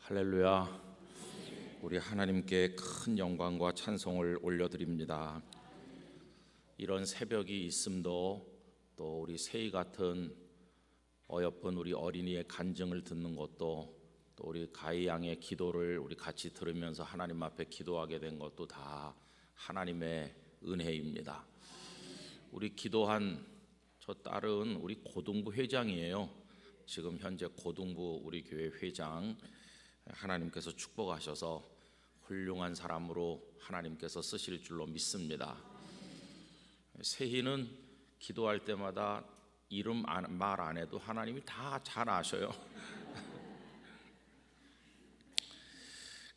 할렐루야. 우리 하나님께 큰 영광과 찬송을 올려드립니다. 이런 새벽이 있음도 또 우리 세이 같은 어여쁜 우리 어린이의 간증을 듣는 것도 또 우리 가희 양의 기도를 우리 같이 들으면서 하나님 앞에 기도하게 된 것도 다 하나님의 은혜입니다. 우리 기도한 저 딸은 우리 고등부 회장이에요. 지금 현재 고등부 우리 교회 회장, 하나님께서 축복하셔서 훌륭한 사람으로 하나님께서 쓰실 줄로 믿습니다. 세희는 기도할 때마다 이름 말 안 해도 하나님이 다 잘 아셔요.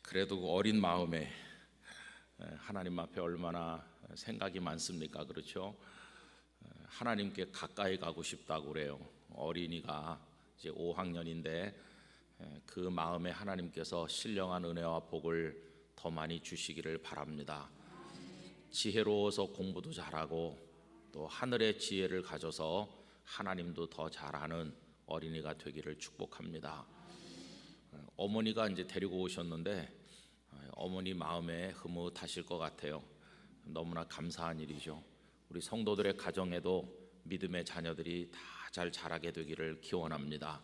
그래도 그 어린 마음에 하나님 앞에 얼마나 생각이 많습니까? 그렇죠? 하나님께 가까이 가고 싶다고 그래요. 어린이가 이제 5학년인데 그 마음에 하나님께서 신령한 은혜와 복을 더 많이 주시기를 바랍니다. 지혜로워서 공부도 잘하고 또 하늘의 지혜를 가져서 하나님도 더 잘하는 어린이가 되기를 축복합니다. 어머니가 이제 데리고 오셨는데 어머니 마음에 흐뭇하실 것 같아요. 너무나 감사한 일이죠. 우리 성도들의 가정에도 믿음의 자녀들이 다 잘 자라게 되기를 기원합니다.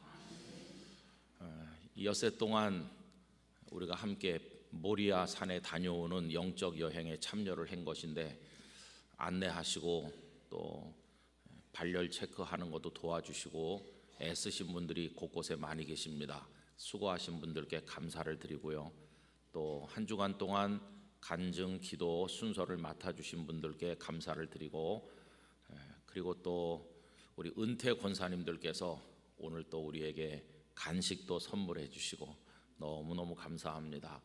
이 엿새 동안 우리가 함께 모리아 산에 다녀오는 영적 여행에 참여를 한 것인데 안내하시고 또 발열 체크하는 것도 도와주시고 애쓰신 분들이 곳곳에 많이 계십니다. 수고하신 분들께 감사를 드리고요. 또 한 주간 동안 간증 기도 순서를 맡아주신 분들께 감사를 드리고, 그리고 또 우리 은퇴 권사님들께서 오늘 또 우리에게 간식도 선물해 주시고 너무너무 감사합니다.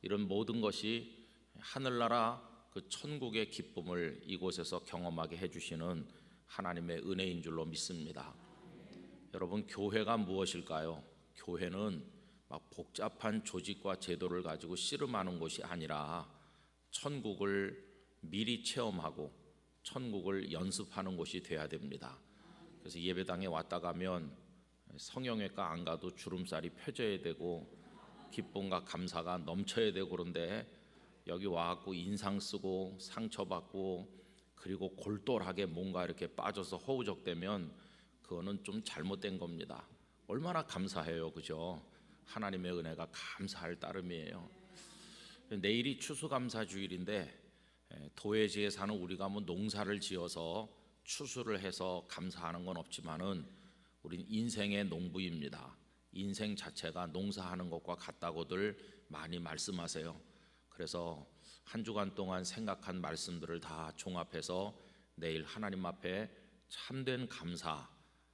이런 모든 것이 하늘나라 그 천국의 기쁨을 이곳에서 경험하게 해주시는 하나님의 은혜인 줄로 믿습니다. 여러분, 교회가 무엇일까요? 교회는 막 복잡한 조직과 제도를 가지고 씨름하는 곳이 아니라 천국을 미리 체험하고 천국을 연습하는 곳이 돼야 됩니다. 그래서 예배당에 왔다 가면 성형외과 안 가도 주름살이 펴져야 되고 기쁨과 감사가 넘쳐야 되고, 그런데 여기 와갖고 인상 쓰고 상처받고 그리고 골똘하게 뭔가 이렇게 빠져서 허우적대면 그거는 좀 잘못된 겁니다. 얼마나 감사해요, 그죠? 하나님의 은혜가 감사할 따름이에요. 내일이 추수감사주일인데 도회지에 사는 우리가 뭐 농사를 지어서 추수를 해서 감사하는 건 없지만은 우린 인생의 농부입니다. 인생 자체가 농사하는 것과 같다고들 많이 말씀하세요. 그래서 한 주간 동안 생각한 말씀들을 다 종합해서 내일 하나님 앞에 참된 감사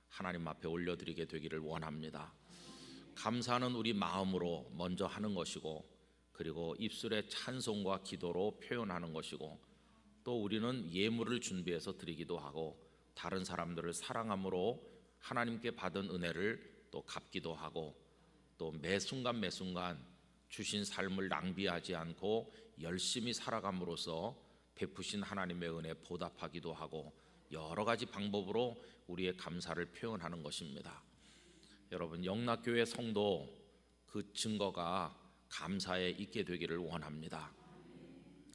하나님 앞에 올려드리게 되기를 원합니다. 감사는 우리 마음으로 먼저 하는 것이고, 그리고 입술의 찬송과 기도로 표현하는 것이고, 또 우리는 예물을 준비해서 드리기도 하고 다른 사람들을 사랑함으로 하나님께 받은 은혜를 또 갚기도 하고, 또 매 순간 매 순간 주신 삶을 낭비하지 않고 열심히 살아감으로써 베푸신 하나님의 은혜 보답하기도 하고, 여러 가지 방법으로 우리의 감사를 표현하는 것입니다. 여러분, 영락교회 성도 그 증거가 감사에 있게 되기를 원합니다.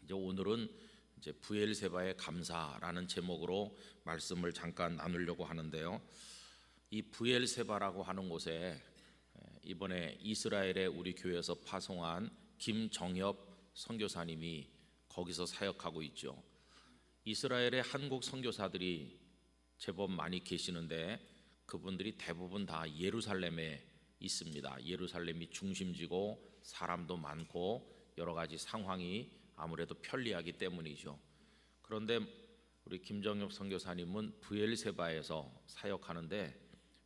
이제 오늘은 이제 부엘세바의 감사라는 제목으로 말씀을 잠깐 나누려고 하는데요. 이 부엘세바라고 하는 곳에 이번에 이스라엘의 우리 교회에서 파송한 김정엽 선교사님이 거기서 사역하고 있죠. 이스라엘의 한국 선교사들이 제법 많이 계시는데 그분들이 대부분 다 예루살렘에 있습니다. 예루살렘이 중심지고 사람도 많고 여러 가지 상황이 아무래도 편리하기 때문이죠. 그런데 우리 김정엽 선교사님은 부엘세바에서 사역하는데,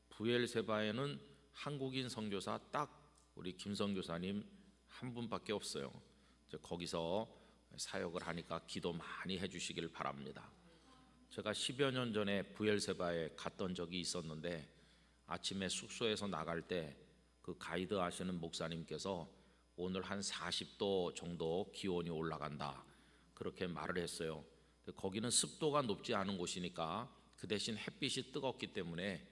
부엘세바에는 한국인 선교사 딱 우리 김 선교사님 한 분밖에 없어요. 거기서 사역을 하니까 기도 많이 해주시길 바랍니다. 제가 10여 년 전에 부엘세바에 갔던 적이 있었는데 아침에 숙소에서 나갈 때 그 가이드 하시는 목사님께서 오늘 한 40도 정도 기온이 올라간다 그렇게 말을 했어요. 거기는 습도가 높지 않은 곳이니까 그 대신 햇빛이 뜨겁기 때문에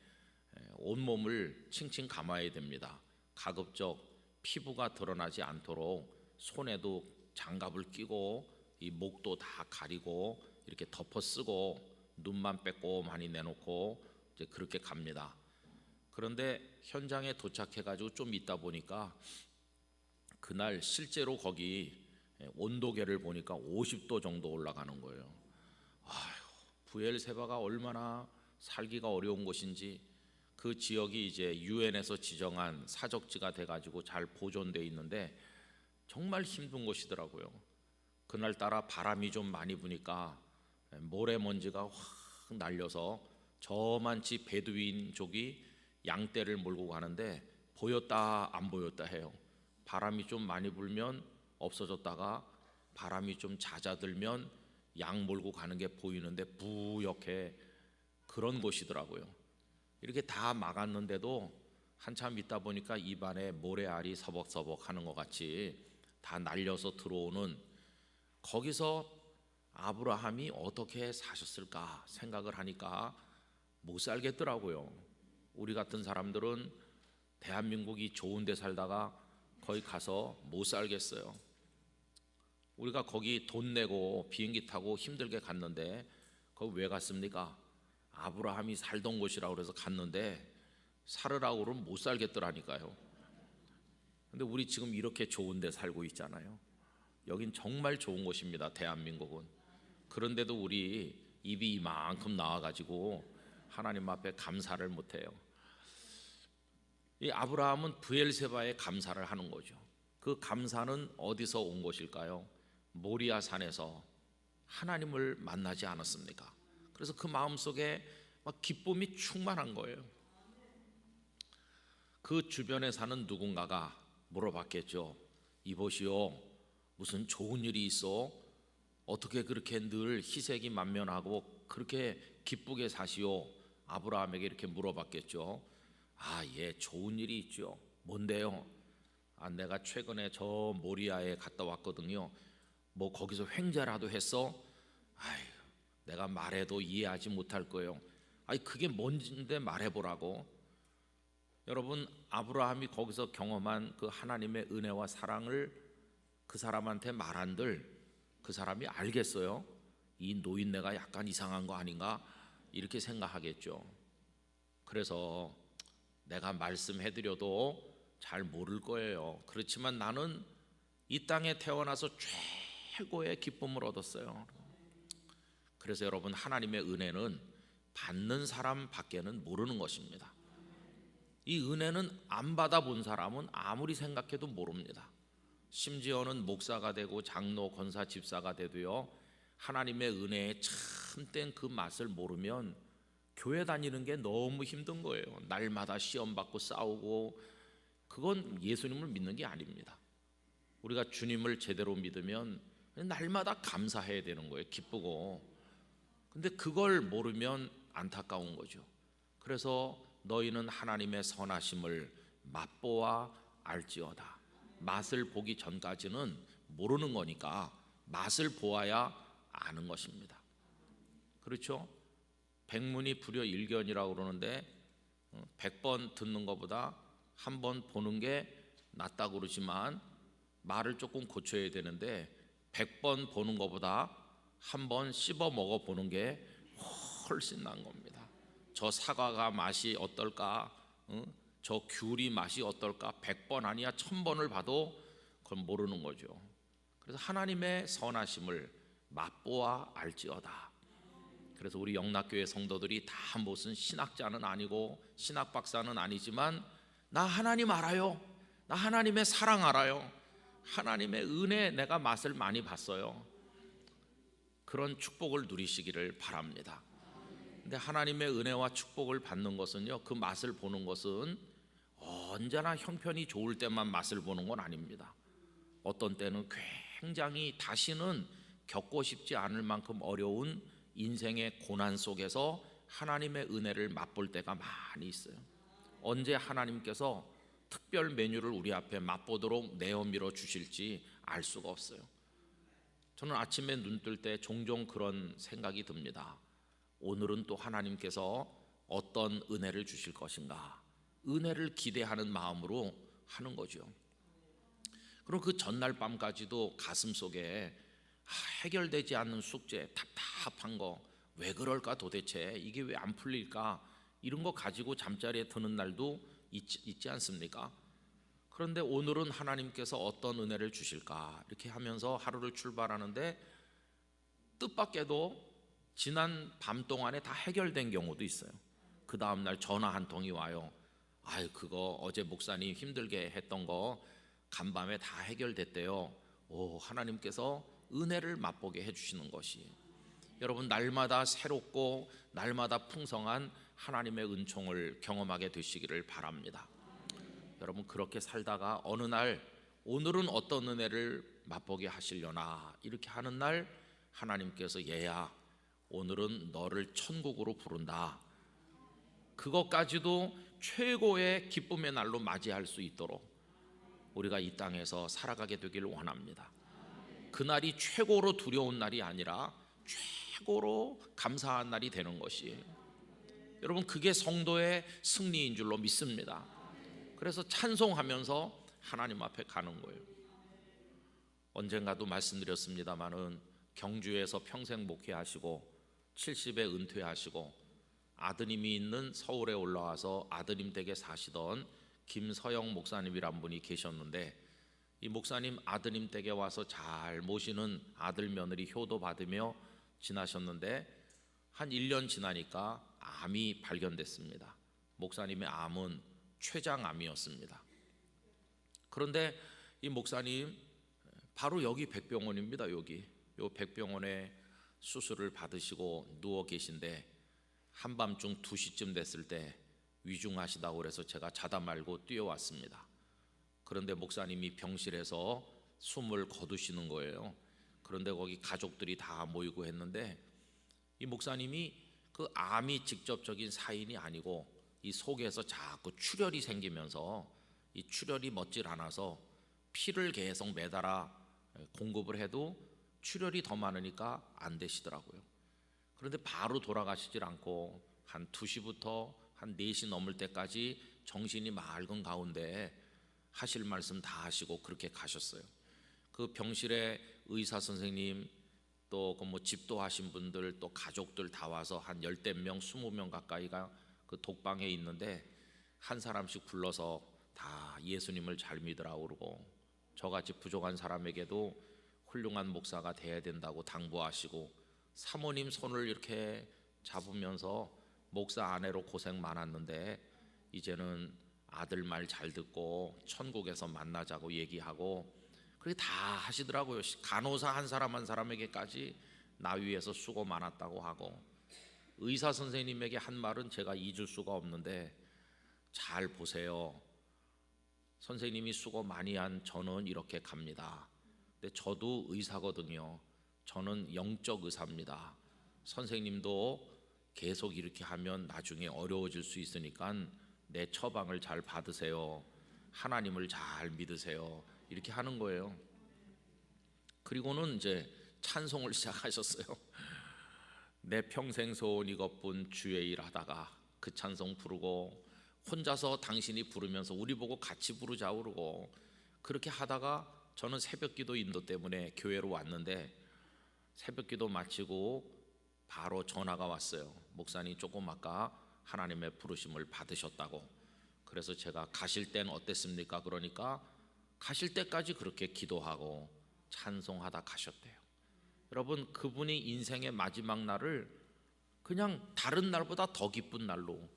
온몸을 칭칭 감아야 됩니다. 가급적 피부가 드러나지 않도록 손에도 장갑을 끼고 이 목도 다 가리고 이렇게 덮어 쓰고 눈만 빼꼼하니 내놓고 이제 그렇게 갑니다. 그런데 현장에 도착해가지고 좀 있다 보니까 그날 실제로 거기 온도계를 보니까 50도 정도 올라가는 거예요. 아휴, 부엘세바가 얼마나 살기가 어려운 곳인지. 그 지역이 이제 유엔에서 지정한 사적지가 돼가지고 잘 보존돼 있는데 정말 힘든 곳이더라고요. 그날따라 바람이 좀 많이 부니까 모래먼지가 확 날려서 저만치 베두인족이 양떼를 몰고 가는데 보였다 안 보였다 해요. 바람이 좀 많이 불면 없어졌다가 바람이 좀 잦아들면 양 몰고 가는 게 보이는데 뿌옇게 그런 곳이더라고요. 이렇게 다 막았는데도 한참 있다 보니까 입안에 모래알이 서벅서벅 하는 것 같이 다 날려서 들어오는, 거기서 아브라함이 어떻게 사셨을까 생각을 하니까 못 살겠더라고요. 우리 같은 사람들은 대한민국이 좋은 데 살다가 거기 가서 못 살겠어요. 우리가 거기 돈 내고 비행기 타고 힘들게 갔는데 거기 왜 갔습니까? 아브라함이 살던 곳이라고 그래서 갔는데 살으라고 그러면 못 살겠더라니까요. 근데 우리 지금 이렇게 좋은 데 살고 있잖아요. 여긴 정말 좋은 곳입니다, 대한민국은. 그런데도 우리 입이 이만큼 나와가지고 하나님 앞에 감사를 못해요. 이 아브라함은 브엘세바에 감사를 하는 거죠. 그 감사는 어디서 온 것일까요? 모리아 산에서 하나님을 만나지 않았습니까? 그래서 그 마음속에 막 기쁨이 충만한 거예요. 그 주변에 사는 누군가가 물어봤겠죠. 이보시오, 무슨 좋은 일이 있어? 어떻게 그렇게 늘 희색이 만면하고 그렇게 기쁘게 사시오? 아브라함에게 이렇게 물어봤겠죠. 아, 예, 좋은 일이 있죠. 뭔데요? 아, 내가 최근에 저 모리아에 갔다 왔거든요. 뭐 거기서 횡재라도 했어? 아이, 내가 말해도 이해하지 못할 거예요. 아니, 그게 뭔데 말해보라고. 여러분, 아브라함이 거기서 경험한 그 하나님의 은혜와 사랑을 그 사람한테 말한들 그 사람이 알겠어요? 이 노인네가 약간 이상한 거 아닌가? 이렇게 생각하겠죠. 그래서 내가 말씀해드려도 잘 모를 거예요. 그렇지만 나는 이 땅에 태어나서 최고의 기쁨을 얻었어요. 그래서 여러분, 하나님의 은혜는 받는 사람 밖에는 모르는 것입니다. 이 은혜는 안 받아본 사람은 아무리 생각해도 모릅니다. 심지어는 목사가 되고 장로, 권사, 집사가 돼도요, 하나님의 은혜에 참된 그 맛을 모르면 교회 다니는 게 너무 힘든 거예요. 날마다 시험 받고 싸우고, 그건 예수님을 믿는 게 아닙니다. 우리가 주님을 제대로 믿으면 날마다 감사해야 되는 거예요. 기쁘고. 근데 그걸 모르면 안타까운 거죠. 그래서 너희는 하나님의 선하심을 맛보아 알지어다. 맛을 보기 전까지는 모르는 거니까 맛을 보아야 아는 것입니다. 그렇죠? 백문이 불여일견이라고 그러는데 100번 듣는 것보다 한 번 보는 게 낫다고 그러지만 말을 조금 고쳐야 되는데 100번 보는 것보다 한 번 씹어 먹어 보는 게 훨씬 나은 겁니다. 저 사과가 맛이 어떨까? 저 귤이 맛이 어떨까? 100번 아니야 1000번을 봐도 그건 모르는 거죠. 그래서 하나님의 선하심을 맛보아 알지어다. 그래서 우리 영락교회 성도들이 다 무슨 신학자는 아니고 신학 박사는 아니지만 나 하나님 알아요. 나 하나님의 사랑 알아요. 하나님의 은혜 내가 맛을 많이 봤어요. 그런 축복을 누리시기를 바랍니다. 근데 하나님의 은혜와 축복을 받는 것은요, 그 맛을 보는 것은 언제나 형편이 좋을 때만 맛을 보는 건 아닙니다. 어떤 때는 굉장히 다시는 겪고 싶지 않을 만큼 어려운 인생의 고난 속에서 하나님의 은혜를 맛볼 때가 많이 있어요. 언제 하나님께서 특별 메뉴를 우리 앞에 맛보도록 내어밀어 주실지 알 수가 없어요. 저는 아침에 눈 뜰 때 종종 그런 생각이 듭니다. 오늘은 또 하나님께서 어떤 은혜를 주실 것인가, 은혜를 기대하는 마음으로 하는 거죠. 그럼 그 전날 밤까지도 가슴속에 해결되지 않는 숙제, 답답한 거, 왜 그럴까 도대체, 이게 왜 안 풀릴까, 이런 거 가지고 잠자리에 드는 날도 있지 않습니까? 그런데 오늘은 하나님께서 어떤 은혜를 주실까 이렇게 하면서 하루를 출발하는데 뜻밖에도 지난 밤 동안에 다 해결된 경우도 있어요. 그 다음날 전화 한 통이 와요. 아유, 그거 어제 목사님 힘들게 했던 거 간밤에 다 해결됐대요. 오, 하나님께서 은혜를 맛보게 해주시는 것이, 여러분, 날마다 새롭고 날마다 풍성한 하나님의 은총을 경험하게 되시기를 바랍니다. 여러분, 그렇게 살다가 어느 날 오늘은 어떤 은혜를 맛보게 하시려나 이렇게 하는 날 하나님께서 얘야, 오늘은 너를 천국으로 부른다, 그것까지도 최고의 기쁨의 날로 맞이할 수 있도록 우리가 이 땅에서 살아가게 되기를 원합니다. 그날이 최고로 두려운 날이 아니라 최고로 감사한 날이 되는 것이, 여러분, 그게 성도의 승리인 줄로 믿습니다. 그래서 찬송하면서 하나님 앞에 가는 거예요. 언젠가도 말씀드렸습니다마는 경주에서 평생 목회하시고 70에 은퇴하시고 아드님이 있는 서울에 올라와서 아드님 댁에 사시던 김서영 목사님이란 분이 계셨는데, 이 목사님 아드님 댁에 와서 잘 모시는 아들 며느리 효도 받으며 지나셨는데 한 1년 지나니까 암이 발견됐습니다. 목사님의 암은 췌장암이었습니다. 그런데 이 목사님 바로 여기 백병원입니다. 여기 요 백병원에 수술을 받으시고 누워 계신데 한밤중 2시쯤 됐을 때 위중하시다고 그래서 제가 자다 말고 뛰어왔습니다. 그런데 목사님이 병실에서 숨을 거두시는 거예요. 그런데 거기 가족들이 다 모이고 했는데 이 목사님이 그 암이 직접적인 사인이 아니고 이 속에서 자꾸 출혈이 생기면서 이 출혈이 멎질 않아서 피를 계속 매달아 공급을 해도 출혈이 더 많으니까 안 되시더라고요. 그런데 바로 돌아가시질 않고 한 2시부터 한 4시 넘을 때까지 정신이 맑은 가운데 하실 말씀 다 하시고 그렇게 가셨어요. 그 병실에 의사 선생님 또 그 뭐 집도하신 분들 또 가족들 다 와서 한 10대 명 20명 가까이가 그 독방에 있는데 한 사람씩 불러서 다 예수님을 잘 믿으라고 그러고, 저같이 부족한 사람에게도 훌륭한 목사가 돼야 된다고 당부하시고, 사모님 손을 이렇게 잡으면서 목사 아내로 고생 많았는데 이제는 아들 말 잘 듣고 천국에서 만나자고 얘기하고 그렇게 다 하시더라고요. 간호사 한 사람 한 사람에게까지 나 위해서 수고 많았다고 하고, 의사 선생님에게 한 말은 제가 잊을 수가 없는데, 잘 보세요, 선생님이 수고 많이 한 저는 이렇게 갑니다. 근데 저도 의사거든요. 저는 영적 의사입니다. 선생님도 계속 이렇게 하면 나중에 어려워질 수 있으니까 내 처방을 잘 받으세요. 하나님을 잘 믿으세요. 이렇게 하는 거예요. 그리고는 이제 찬송을 시작하셨어요. 내 평생 소원 이것뿐 주의 일 하다가 그 찬송 부르고, 혼자서 당신이 부르면서 우리 보고 같이 부르자 그러고, 그렇게 하다가 저는 새벽기도 인도 때문에 교회로 왔는데 새벽기도 마치고 바로 전화가 왔어요. 목사님 조금 아까 하나님의 부르심을 받으셨다고. 그래서 제가 가실 땐 어땠습니까? 그러니까 가실 때까지 그렇게 기도하고 찬송하다 가셨대요. 여러분, 그분이 인생의 마지막 날을 그냥 다른 날보다 더 기쁜 날로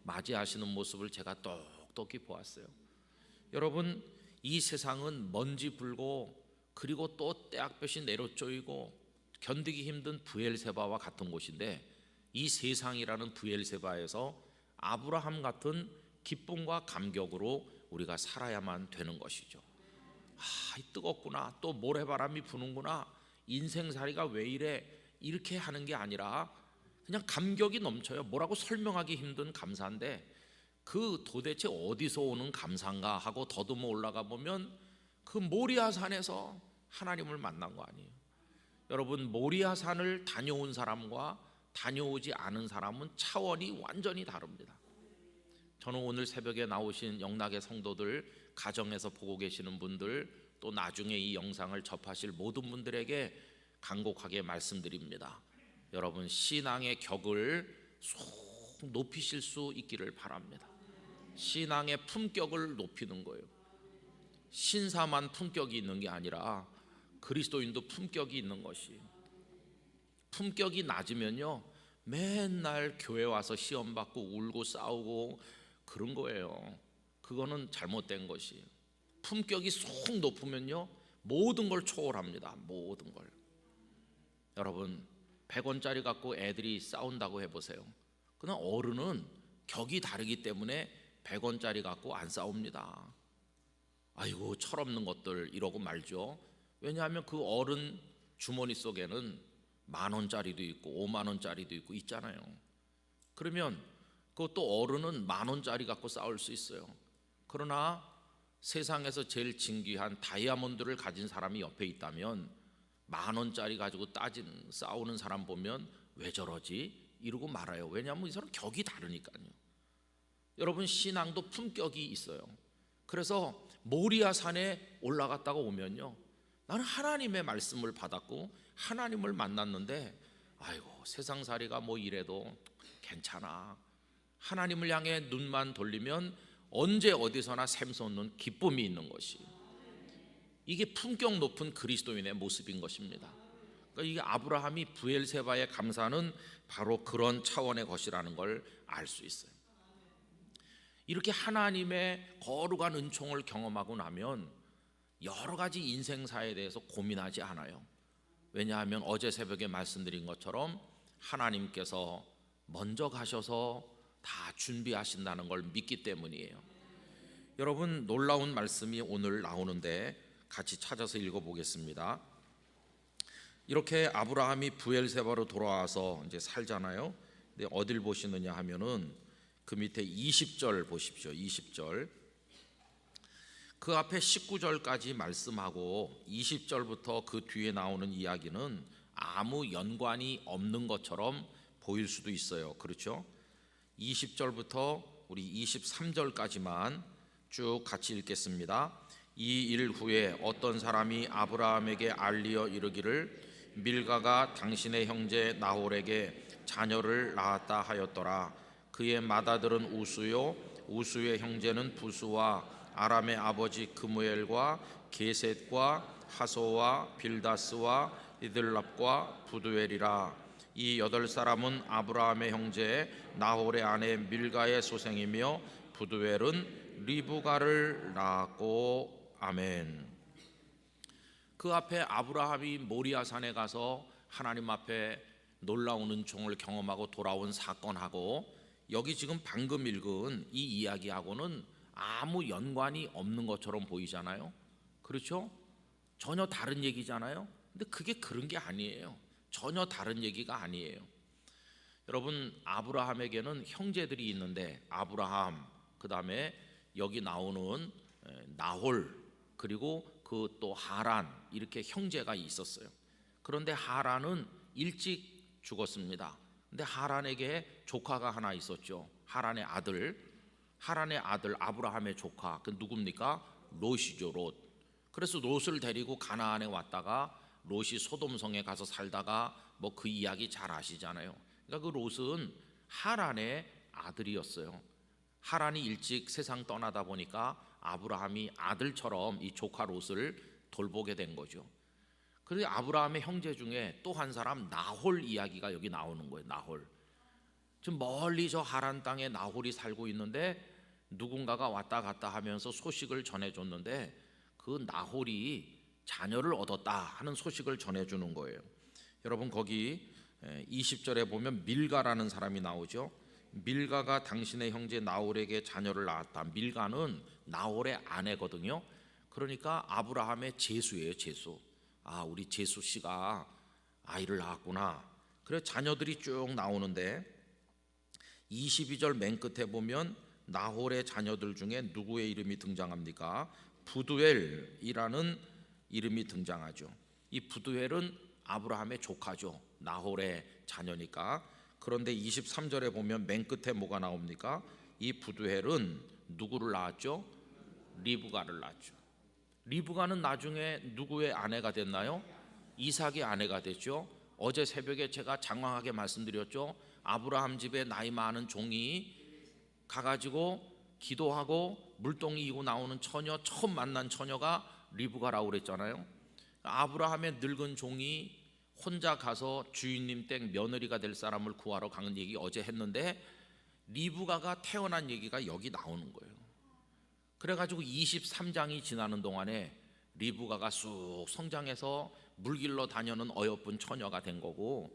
맞이하시는 모습을 제가 똑똑히 보았어요. 여러분, 이 세상은 먼지 불고 그리고 또 떼약볕이 내려쪼이고 견디기 힘든 브엘세바와 같은 곳인데, 이 세상이라는 브엘세바에서 아브라함 같은 기쁨과 감격으로 우리가 살아야만 되는 것이죠. 뜨겁구나, 또 모래바람이 부는구나, 인생살이가 왜 이래, 이렇게 하는 게 아니라 그냥 감격이 넘쳐요. 뭐라고 설명하기 힘든 감사인데, 그 도대체 어디서 오는 감사인가 하고 더듬어 올라가 보면 그 모리아 산에서 하나님을 만난 거 아니에요. 여러분, 모리아 산을 다녀온 사람과 다녀오지 않은 사람은 차원이 완전히 다릅니다. 저는 오늘 새벽에 나오신 영락의 성도들, 가정에서 보고 계시는 분들, 또 나중에 이 영상을 접하실 모든 분들에게 간곡하게 말씀드립니다. 여러분, 신앙의 격을 쏙 높이실 수 있기를 바랍니다. 신앙의 품격을 높이는 거예요. 신사만 품격이 있는 게 아니라 그리스도인도 품격이 있는 것이, 품격이 낮으면요 맨날 교회 와서 시험 받고 울고 싸우고 그런 거예요. 그거는 잘못된 것이에요. 품격이 쏙 높으면요 모든 걸 초월합니다. 모든 걸. 여러분, 100원짜리 갖고 애들이 싸운다고 해보세요. 그러나 어른은 격이 다르기 때문에 100원짜리 갖고 안 싸웁니다. 아이고 철없는 것들 이러고 말죠. 왜냐하면 그 어른 주머니 속에는 10,000원짜리도 있고 50,000원짜리도 있고 있잖아요. 그러면 그것도 어른은 10,000원짜리 갖고 싸울 수 있어요. 그러나 세상에서 제일 진귀한 다이아몬드를 가진 사람이 옆에 있다면 10,000원짜리 가지고 싸우는 사람 보면 왜 저러지? 이러고 말아요. 왜냐하면 이 사람 격이 다르니까요. 여러분, 신앙도 품격이 있어요. 그래서 모리아 산에 올라갔다가 오면요 나는 하나님의 말씀을 받았고 하나님을 만났는데 아이고 세상살이가 뭐 이래도 괜찮아. 하나님을 향해 눈만 돌리면 언제 어디서나 샘솟는 기쁨이 있는 것이, 이게 품격 높은 그리스도인의 모습인 것입니다. 그러니까 이게 아브라함이 브엘세바에 감사는 바로 그런 차원의 것이라는 걸 알 수 있어요. 이렇게 하나님의 거룩한 은총을 경험하고 나면 여러 가지 인생사에 대해서 고민하지 않아요. 왜냐하면 어제 새벽에 말씀드린 것처럼 하나님께서 먼저 가셔서 다 준비하신다는 걸 믿기 때문이에요. 여러분, 놀라운 말씀이 오늘 나오는데 같이 찾아서 읽어보겠습니다. 이렇게 아브라함이 브엘세바로 돌아와서 이제 살잖아요. 근데 어딜 보시느냐 하면은 그 밑에 20절 보십시오. 20절. 그 앞에 19절까지 말씀하고 20절부터 그 뒤에 나오는 이야기는 아무 연관이 없는 것처럼 보일 수도 있어요. 그렇죠? 20절부터 우리 23절까지만 쭉 같이 읽겠습니다. 이 일 후에 어떤 사람이 아브라함에게 알리어 이르기를 밀가가 당신의 형제 나홀에게 자녀를 낳았다 하였더라. 그의 맏아들은 우수요 우수의 형제는 부수와 아람의 아버지 그무엘과 게셋과 하소와 빌다스와 이들랍과 부두엘이라. 이 8사람은 아브라함의 형제 나홀의 아내 밀가의 소생이며 부두엘은 리브가를 낳았고. 아멘. 그 앞에 아브라함이 모리아산에 가서 하나님 앞에 놀라운 은총을 경험하고 돌아온 사건하고 여기 지금 방금 읽은 이 이야기하고는 아무 연관이 없는 것처럼 보이잖아요. 그렇죠? 전혀 다른 얘기잖아요. 근데 그게 그런 게 아니에요. 전혀 다른 얘기가 아니에요. 여러분, 아브라함에게는 형제들이 있는데 아브라함, 그 다음에 여기 나오는 나홀, 그리고 그 또 하란, 이렇게 형제가 있었어요. 그런데 하란은 일찍 죽었습니다. 근데 하란에게 조카가 하나 있었죠. 하란의 아들 아브라함의 조카, 그 누굽니까? 롯이죠. 롯. 그래서 롯을 데리고 가나안에 왔다가 롯이 소돔성에 가서 살다가 뭐 그 이야기 잘 아시잖아요. 그러니까 그 롯은 하란의 아들이었어요. 하란이 일찍 세상 떠나다 보니까 아브라함이 아들처럼 이 조카 롯을 돌보게 된 거죠. 그런데 아브라함의 형제 중에 또 한 사람 나홀 이야기가 여기 나오는 거예요. 나홀. 좀 멀리 저 하란 땅에 나홀이 살고 있는데 누군가가 왔다 갔다 하면서 소식을 전해줬는데 그 나홀이 자녀를 얻었다 하는 소식을 전해주는 거예요. 여러분, 거기 20절에 보면 밀가라는 사람이 나오죠. 밀가가 당신의 형제 나홀에게 자녀를 낳았다. 밀가는 나홀의 아내거든요. 그러니까 아브라함의 제수예요. 제수. 아, 우리 제수 씨가 아이를 낳았구나. 그래서 자녀들이 쭉 나오는데 22절 맨 끝에 보면 나홀의 자녀들 중에 누구의 이름이 등장합니까? 부두엘이라는 이름이 등장하죠. 이 부두엘은 아브라함의 조카죠. 나홀의 자녀니까. 그런데 23절에 보면 맨 끝에 뭐가 나옵니까? 이 부두엘은 누구를 낳았죠? 리브가를 낳았죠. 리브가는 나중에 누구의 아내가 됐나요? 이삭의 아내가 됐죠. 어제 새벽에 제가 장황하게 말씀드렸죠. 아브라함 집에 나이 많은 종이 가가지고 기도하고 물동이 이고 나오는 처녀, 처음 만난 처녀가 리브가라고 그랬잖아요. 아브라함의 늙은 종이 혼자 가서 주인님 댁 며느리가 될 사람을 구하러 가는 얘기 어제 했는데, 리브가가 태어난 얘기가 여기 나오는 거예요. 그래가지고 23장이 지나는 동안에 리브가가 쑥 성장해서 물길로 다녀는 어여쁜 처녀가 된 거고,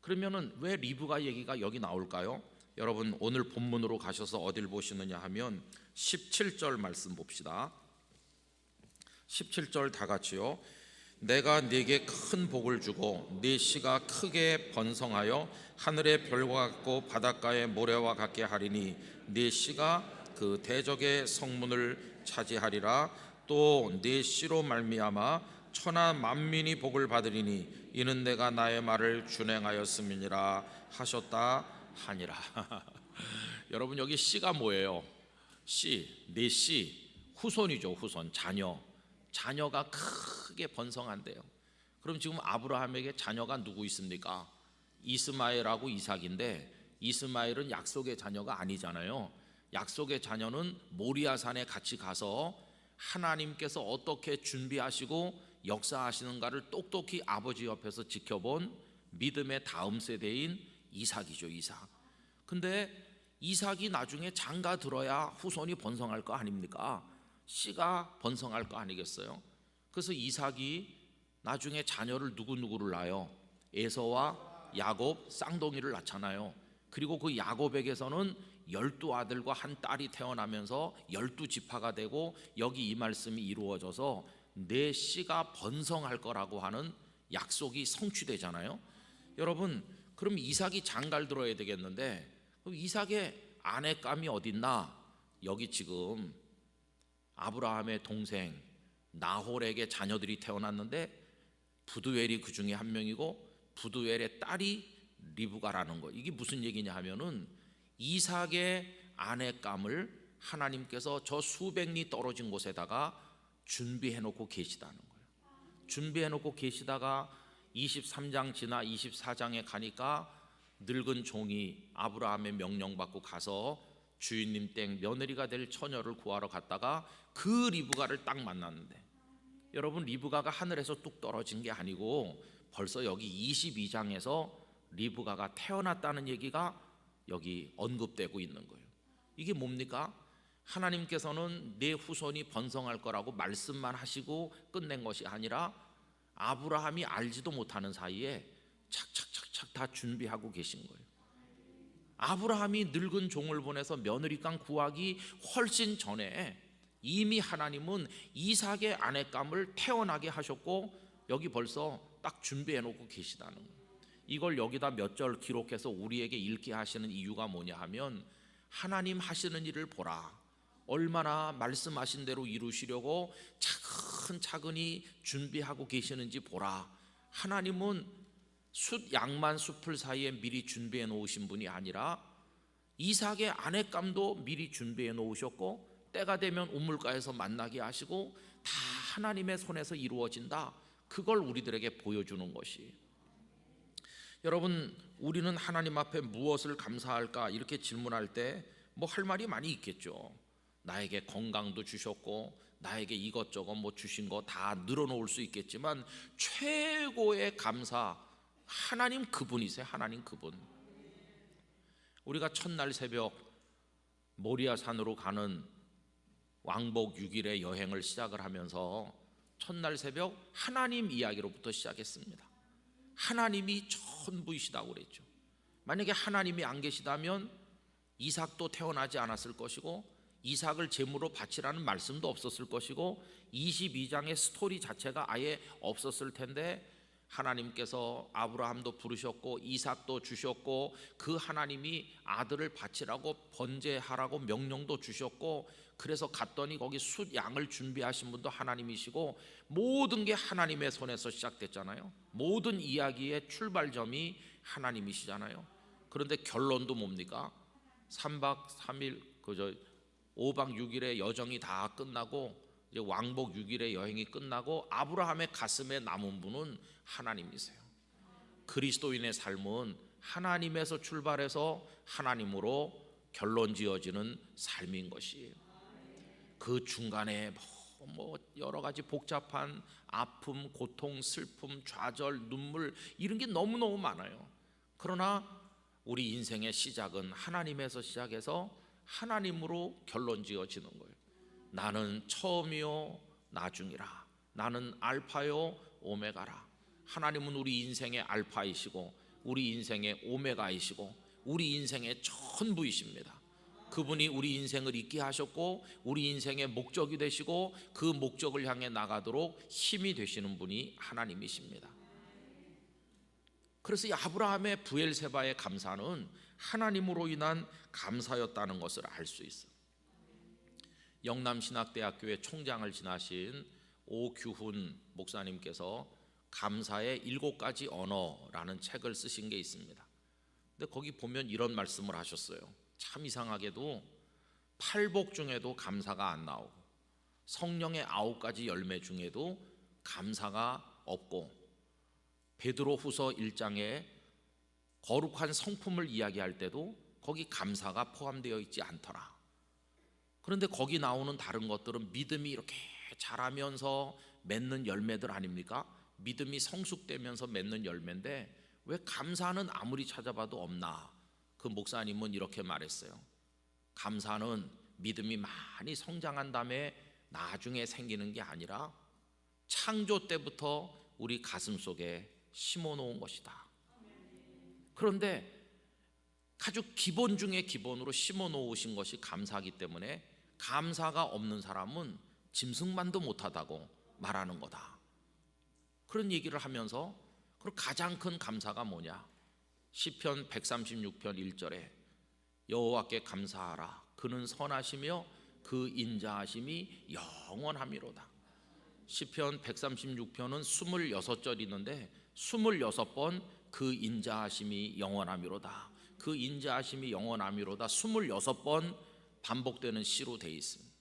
그러면은 왜 리브가 얘기가 여기 나올까요? 여러분 오늘 본문으로 가셔서 어딜 보시느냐 하면 17절 말씀 봅시다. 17절 다 같이요. 내가 네게 큰 복을 주고 네 씨가 크게 번성하여 하늘의 별과 같고 바닷가의 모래와 같게 하리니 네 씨가 그 대적의 성문을 차지하리라. 또 네 씨로 말미암아 천하 만민이 복을 받으리니 이는 내가 나의 말을 준행하였음이니라 하셨다 하니라. 여러분 여기 씨가 뭐예요? 씨, 네 씨, 후손이죠. 후손, 자녀가 크게 번성한대요. 그럼 지금 아브라함에게 자녀가 누구 있습니까? 이스마엘하고 이삭인데, 이스마엘은 약속의 자녀가 아니잖아요. 약속의 자녀는 모리아산에 같이 가서 하나님께서 어떻게 준비하시고 역사하시는가를 똑똑히 아버지 옆에서 지켜본 믿음의 다음 세대인 이삭이죠. 이삭. 근데 이삭이 나중에 장가 들어야 후손이 번성할 거 아닙니까? 씨가 번성할 거 아니겠어요? 그래서 이삭이 나중에 자녀를 누구를 낳아요? 에서와 야곱, 쌍둥이를 낳잖아요. 그리고 그 야곱에게서는 12아들과 한 딸이 태어나면서 12지파가 되고, 여기 이 말씀이 이루어져서 내 씨가 번성할 거라고 하는 약속이 성취되잖아요. 여러분 그럼 이삭이 장가를 들어야 되겠는데, 그럼 이삭의 아내감이 어딨나? 여기 지금 아브라함의 동생 나홀에게 자녀들이 태어났는데 부두엘이 그 중에 한 명이고 부두엘의 딸이 리브가라는 거. 이게 무슨 얘기냐 하면은 이삭의 아내감을 하나님께서 저 수백 리 떨어진 곳에다가 준비해 놓고 계시다는 거예요. 준비해 놓고 계시다가 23장 지나 24장에 가니까 늙은 종이 아브라함의 명령받고 가서 주인님 댁 며느리가 될 처녀를 구하러 갔다가 그 리브가를 딱 만났는데, 여러분 리브가가 하늘에서 뚝 떨어진 게 아니고 벌써 여기 22장에서 리브가가 태어났다는 얘기가 여기 언급되고 있는 거예요. 이게 뭡니까? 하나님께서는 내 후손이 번성할 거라고 말씀만 하시고 끝낸 것이 아니라 아브라함이 알지도 못하는 사이에 착착착착 다 준비하고 계신 거예요. 아브라함이 늙은 종을 보내서 며느리감 구하기 훨씬 전에 이미 하나님은 이삭의 아내감을 태어나게 하셨고 여기 벌써 딱 준비해 놓고 계시다는 거예요. 이걸 여기다 몇 절 기록해서 우리에게 읽게 하시는 이유가 뭐냐 하면, 하나님 하시는 일을 보라. 얼마나 말씀하신 대로 이루시려고 차근차근히 준비하고 계시는지 보라. 하나님은 양만 숲을 사이에 미리 준비해 놓으신 분이 아니라 이삭의 아내감도 미리 준비해 놓으셨고, 때가 되면 우물가에서 만나게 하시고 다 하나님의 손에서 이루어진다. 그걸 우리들에게 보여주는 것이. 여러분 우리는 하나님 앞에 무엇을 감사할까 이렇게 질문할 때 뭐 할 말이 많이 있겠죠. 나에게 건강도 주셨고 나에게 이것저것 뭐 주신 거 다 늘어놓을 수 있겠지만 최고의 감사, 하나님 그분이세요. 하나님 그분. 우리가 첫날 새벽 모리아 산으로 가는 왕복 6일의 여행을 시작을 하면서 첫날 새벽 하나님 이야기로부터 시작했습니다. 하나님이 전부이시다고 그랬죠. 만약에 하나님이 안 계시다면 이삭도 태어나지 않았을 것이고 이삭을 제물로 바치라는 말씀도 없었을 것이고 22장의 스토리 자체가 아예 없었을 텐데, 하나님께서 아브라함도 부르셨고 이삭도 주셨고 그 하나님이 아들을 바치라고 번제하라고 명령도 주셨고, 그래서 갔더니 거기 숫 양을 준비하신 분도 하나님이시고 모든 게 하나님의 손에서 시작됐잖아요. 모든 이야기의 출발점이 하나님이시잖아요. 그런데 결론도 뭡니까? 3박 3일 5박 6일의 여정이 다 끝나고 이제 왕복 6일의 여행이 끝나고 아브라함의 가슴에 남은 분은 하나님이세요. 그리스도인의 삶은 하나님에서 출발해서 하나님으로 결론 지어지는 삶인 것이에요. 그 중간에 뭐 여러 가지 복잡한 아픔, 고통, 슬픔, 좌절, 눈물 이런 게 너무너무 많아요. 그러나 우리 인생의 시작은 하나님에서 시작해서 하나님으로 결론 지어지는 거예요. 나는 처음이요 나중이라. 나는 알파요 오메가라. 하나님은 우리 인생의 알파이시고 우리 인생의 오메가이시고 우리 인생의 전부이십니다. 그분이 우리 인생을 있게 하셨고 우리 인생의 목적이 되시고 그 목적을 향해 나가도록 힘이 되시는 분이 하나님이십니다. 그래서 이 아브라함의 브엘세바의 감사는 하나님으로 인한 감사였다는 것을 알 수 있어요. 영남신학대학교의 총장을 지나신 오규훈 목사님께서 감사의 7가지 언어라는 책을 쓰신 게 있습니다. 근데 거기 보면 이런 말씀을 하셨어요. 참 이상하게도 팔복 중에도 감사가 안 나오고 성령의 9가지 열매 중에도 감사가 없고 베드로후서 1장에 거룩한 성품을 이야기할 때도 거기 감사가 포함되어 있지 않더라. 그런데 거기 나오는 다른 것들은 믿음이 이렇게 자라면서 맺는 열매들 아닙니까? 믿음이 성숙되면서 맺는 열매인데 왜 감사는 아무리 찾아봐도 없나? 그 목사님은 이렇게 말했어요. 감사는 믿음이 많이 성장한 다음에 나중에 생기는 게 아니라 창조 때부터 우리 가슴 속에 심어놓은 것이다. 그런데 아주 기본 중에 기본으로 심어놓으신 것이 감사하기 때문에 감사가 없는 사람은 짐승만도 못하다고 말하는 거다. 그런 얘기를 하면서 그럼 가장 큰 감사가 뭐냐? 시편 136편 1절에 여호와께 감사하라. 그는 선하시며 그 인자하심이 영원함이로다. 시편 136편은 26절 있는데 26번 그 인자하심이 영원함이로다. 그 인자하심이 영원함이로다 26번 반복되는 시로 되어 있습니다.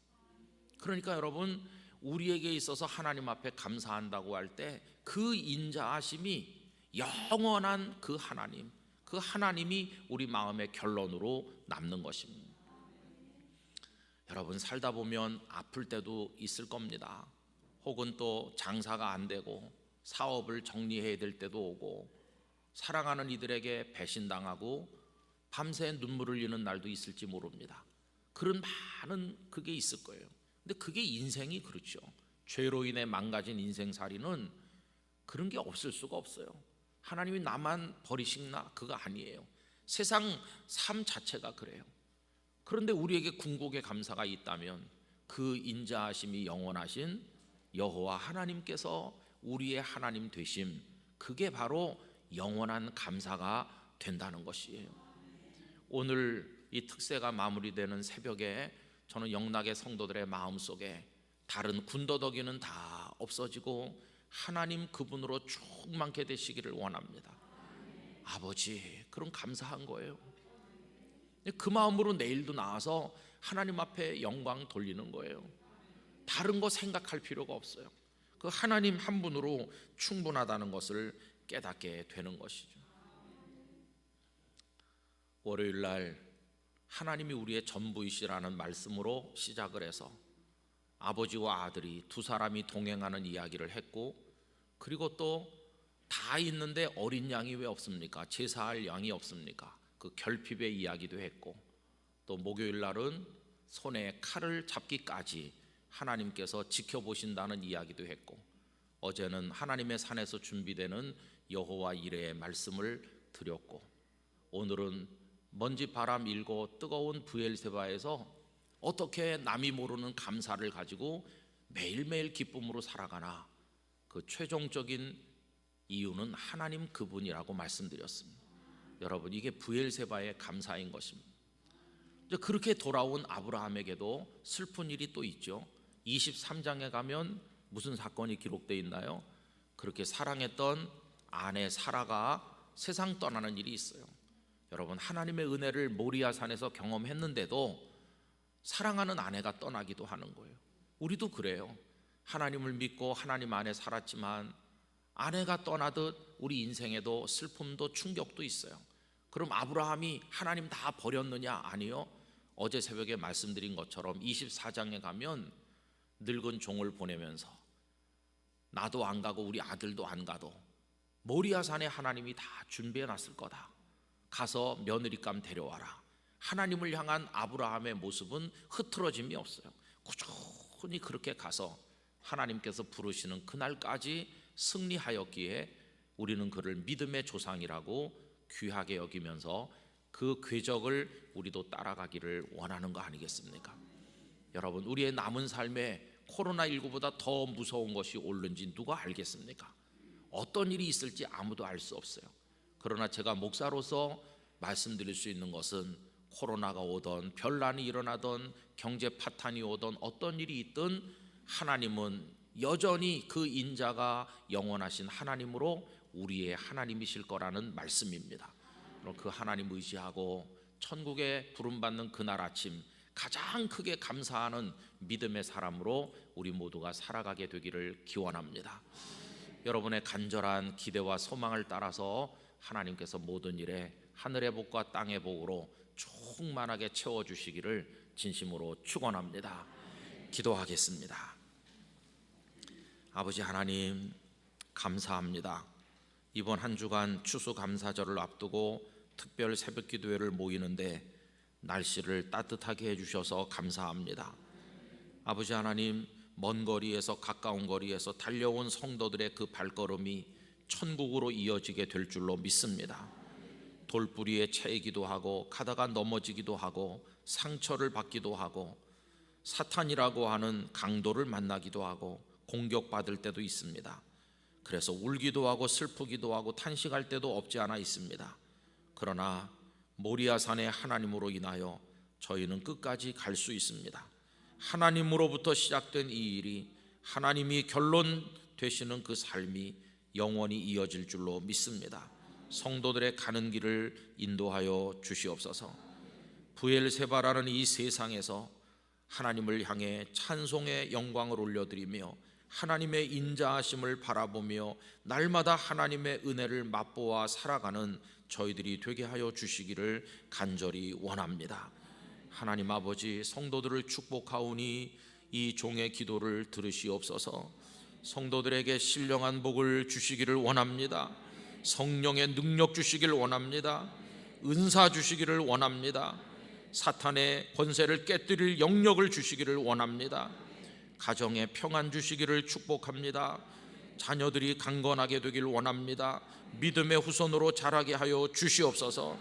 그러니까 여러분 우리에게 있어서 하나님 앞에 감사한다고 할 때 그 인자하심이 영원한 그 하나님이 우리 마음의 결론으로 남는 것입니다. 여러분 살다 보면 아플 때도 있을 겁니다. 혹은 또 장사가 안 되고 사업을 정리해야 될 때도 오고 사랑하는 이들에게 배신당하고 밤새 눈물을 흘리는 날도 있을지 모릅니다. 그런 많은 그게 있을 거예요. 근데 그게 인생이 그렇죠. 죄로 인해 망가진 인생살이는 그런 게 없을 수가 없어요. 하나님이 나만 버리시나? 그거 아니에요. 세상 삶 자체가 그래요. 그런데 우리에게 궁극의 감사가 있다면 그 인자하심이 영원하신 여호와 하나님께서 우리의 하나님 되심, 그게 바로 영원한 감사가 된다는 것이에요. 오늘 이 특세가 마무리되는 새벽에 저는 영락의 성도들의 마음속에 다른 군더더기는 다 없어지고 하나님 그분으로 충만케 되시기를 원합니다. 아버지, 그런 감사한 거예요. 그 마음으로 내일도 나와서 하나님 앞에 영광 돌리는 거예요. 다른 거 생각할 필요가 없어요. 그 하나님 한 분으로 충분하다는 것을 깨닫게 되는 것이죠. 월요일 날 하나님이 우리의 전부이시라는 말씀으로 시작을 해서 아버지와 아들이 두 사람이 동행하는 이야기를 했고, 그리고 또 다 있는데 어린 양이 왜 없습니까? 제사할 양이 없습니까? 그 결핍의 이야기도 했고, 또 목요일 날은 손에 칼을 잡기까지 하나님께서 지켜보신다는 이야기도 했고, 어제는 하나님의 산에서 준비되는 여호와 이레의 말씀을 드렸고, 오늘은 먼지 바람 일고 뜨거운 브엘세바에서 어떻게 남이 모르는 감사를 가지고 매일매일 기쁨으로 살아가나, 그 최종적인 이유는 하나님 그분이라고 말씀드렸습니다. 여러분, 이게 브엘세바의 감사인 것입니다. 그렇게 돌아온 아브라함에게도 슬픈 일이 또 있죠. 23장에 가면 무슨 사건이 기록되어 있나요? 그렇게 사랑했던 아내 사라가 세상 떠나는 일이 있어요. 여러분, 하나님의 은혜를 모리아산에서 경험했는데도 사랑하는 아내가 떠나기도 하는 거예요. 우리도 그래요. 하나님을 믿고 하나님 안에 살았지만 아내가 떠나듯 우리 인생에도 슬픔도 충격도 있어요. 그럼 아브라함이 하나님 다 버렸느냐? 아니요. 어제 새벽에 말씀드린 것처럼 24장에 가면 늙은 종을 보내면서 나도 안 가고 우리 아들도 안 가도 모리아 산에 하나님이 다 준비해 놨을 거다. 가서 며느리감 데려와라. 하나님을 향한 아브라함의 모습은 흐트러짐이 없어요. 꾸준히 그렇게 가서 하나님께서 부르시는 그날까지 승리하였기에 우리는 그를 믿음의 조상이라고 귀하게 여기면서 그 궤적을 우리도 따라가기를 원하는 거 아니겠습니까? 여러분, 우리의 남은 삶에 코로나19보다 더 무서운 것이 옳은지 누가 알겠습니까? 어떤 일이 있을지 아무도 알 수 없어요. 그러나 제가 목사로서 말씀드릴 수 있는 것은 코로나가 오던 별난이 일어나던 경제 파탄이 오던 어떤 일이 있든 하나님은 여전히 그 인자가 영원하신 하나님으로 우리의 하나님이실 거라는 말씀입니다. 그럼 그 하나님 의지하고 천국에 부름받는 그날 아침 가장 크게 감사하는 믿음의 사람으로 우리 모두가 살아가게 되기를 기원합니다. 여러분의 간절한 기대와 소망을 따라서 하나님께서 모든 일에 하늘의 복과 땅의 복으로 충만하게 채워주시기를 진심으로 축원합니다. 기도하겠습니다. 아버지 하나님, 감사합니다. 이번 한 주간 추수감사절을 앞두고 특별 새벽기도회를 모이는데 날씨를 따뜻하게 해주셔서 감사합니다. 아버지 하나님, 먼 거리에서 가까운 거리에서 달려온 성도들의 그 발걸음이 천국으로 이어지게 될 줄로 믿습니다. 돌뿌리에 채이기도 하고 가다가 넘어지기도 하고 상처를 받기도 하고 사탄이라고 하는 강도를 만나기도 하고 공격받을 때도 있습니다. 그래서 울기도 하고 슬프기도 하고 탄식할 때도 없지 않아 있습니다. 그러나 모리아산의 하나님으로 인하여 저희는 끝까지 갈 수 있습니다. 하나님으로부터 시작된 이 일이 하나님이 결론 되시는 그 삶이 영원히 이어질 줄로 믿습니다. 성도들의 가는 길을 인도하여 주시옵소서. 부엘세바라는 이 세상에서 하나님을 향해 찬송의 영광을 올려드리며 하나님의 인자하심을 바라보며 날마다 하나님의 은혜를 맛보아 살아가는 저희들이 되게 하여 주시기를 간절히 원합니다. 하나님 아버지, 성도들을 축복하오니 이 종의 기도를 들으시옵소서. 성도들에게 신령한 복을 주시기를 원합니다. 성령의 능력 주시기를 원합니다. 은사 주시기를 원합니다. 사탄의 권세를 깨뜨릴 영역을 주시기를 원합니다. 가정에 평안 주시기를 축복합니다. 자녀들이 강건하게 되기를 원합니다. 믿음의 후손으로 자라게 하여 주시옵소서.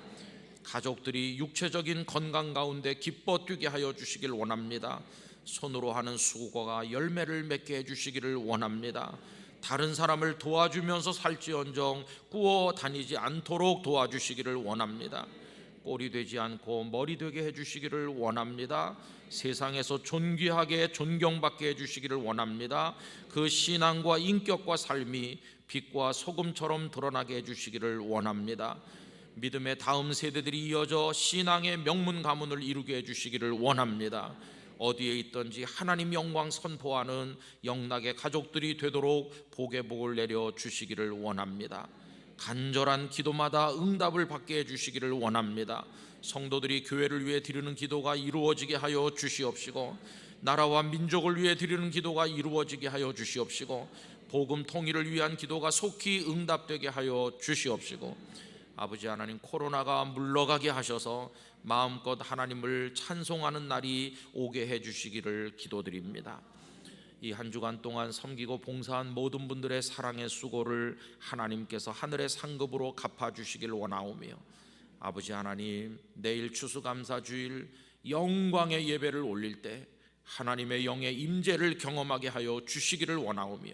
가족들이 육체적인 건강 가운데 기뻐 뛰게 하여 주시길 원합니다. 손으로 하는 수고가 열매를 맺게 해주시기를 원합니다. 다른 사람을 도와주면서 살지언정 꾸어 다니지 않도록 도와주시기를 원합니다. 꼴이 되지 않고 머리 되게 해주시기를 원합니다. 세상에서 존귀하게 존경받게 해주시기를 원합니다. 그 신앙과 인격과 삶이 빛과 소금처럼 드러나게 해주시기를 원합니다. 믿음의 다음 세대들이 이어져 신앙의 명문 가문을 이루게 해주시기를 원합니다. 어디에 있든지 하나님 영광 선포하는 영락의 가족들이 되도록 복의 복을 내려 주시기를 원합니다. 간절한 기도마다 응답을 받게 해주시기를 원합니다. 성도들이 교회를 위해 드리는 기도가 이루어지게 하여 주시옵시고, 나라와 민족을 위해 드리는 기도가 이루어지게 하여 주시옵시고, 복음 통일을 위한 기도가 속히 응답되게 하여 주시옵시고, 아버지 하나님, 코로나가 물러가게 하셔서 마음껏 하나님을 찬송하는 날이 오게 해주시기를 기도드립니다. 이 한 주간 동안 섬기고 봉사한 모든 분들의 사랑의 수고를 하나님께서 하늘의 상급으로 갚아주시기를 원하오며, 아버지 하나님, 내일 추수감사주일 영광의 예배를 올릴 때 하나님의 영의 임재를 경험하게 하여 주시기를 원하오며,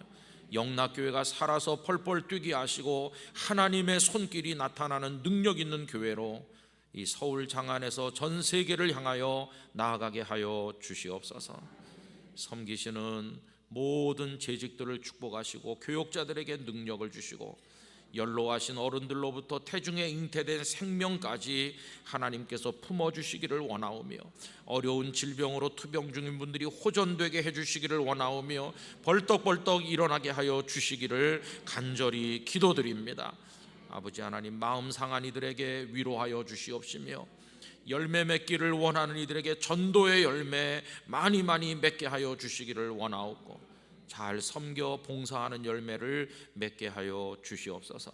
영락교회가 살아서 펄펄 뛰게 하시고 하나님의 손길이 나타나는 능력 있는 교회로 이 서울 장안에서 전 세계를 향하여 나아가게 하여 주시옵소서. 섬기시는 모든 재직들을 축복하시고 교육자들에게 능력을 주시고 연로하신 어른들로부터 태중에 잉태된 생명까지 하나님께서 품어주시기를 원하오며, 어려운 질병으로 투병 중인 분들이 호전되게 해주시기를 원하오며, 벌떡벌떡 일어나게 하여 주시기를 간절히 기도드립니다. 아버지 하나님, 마음 상한 이들에게 위로하여 주시옵시며, 열매 맺기를 원하는 이들에게 전도의 열매 많이 맺게 하여 주시기를 원하옵고, 잘 섬겨 봉사하는 열매를 맺게 하여 주시옵소서.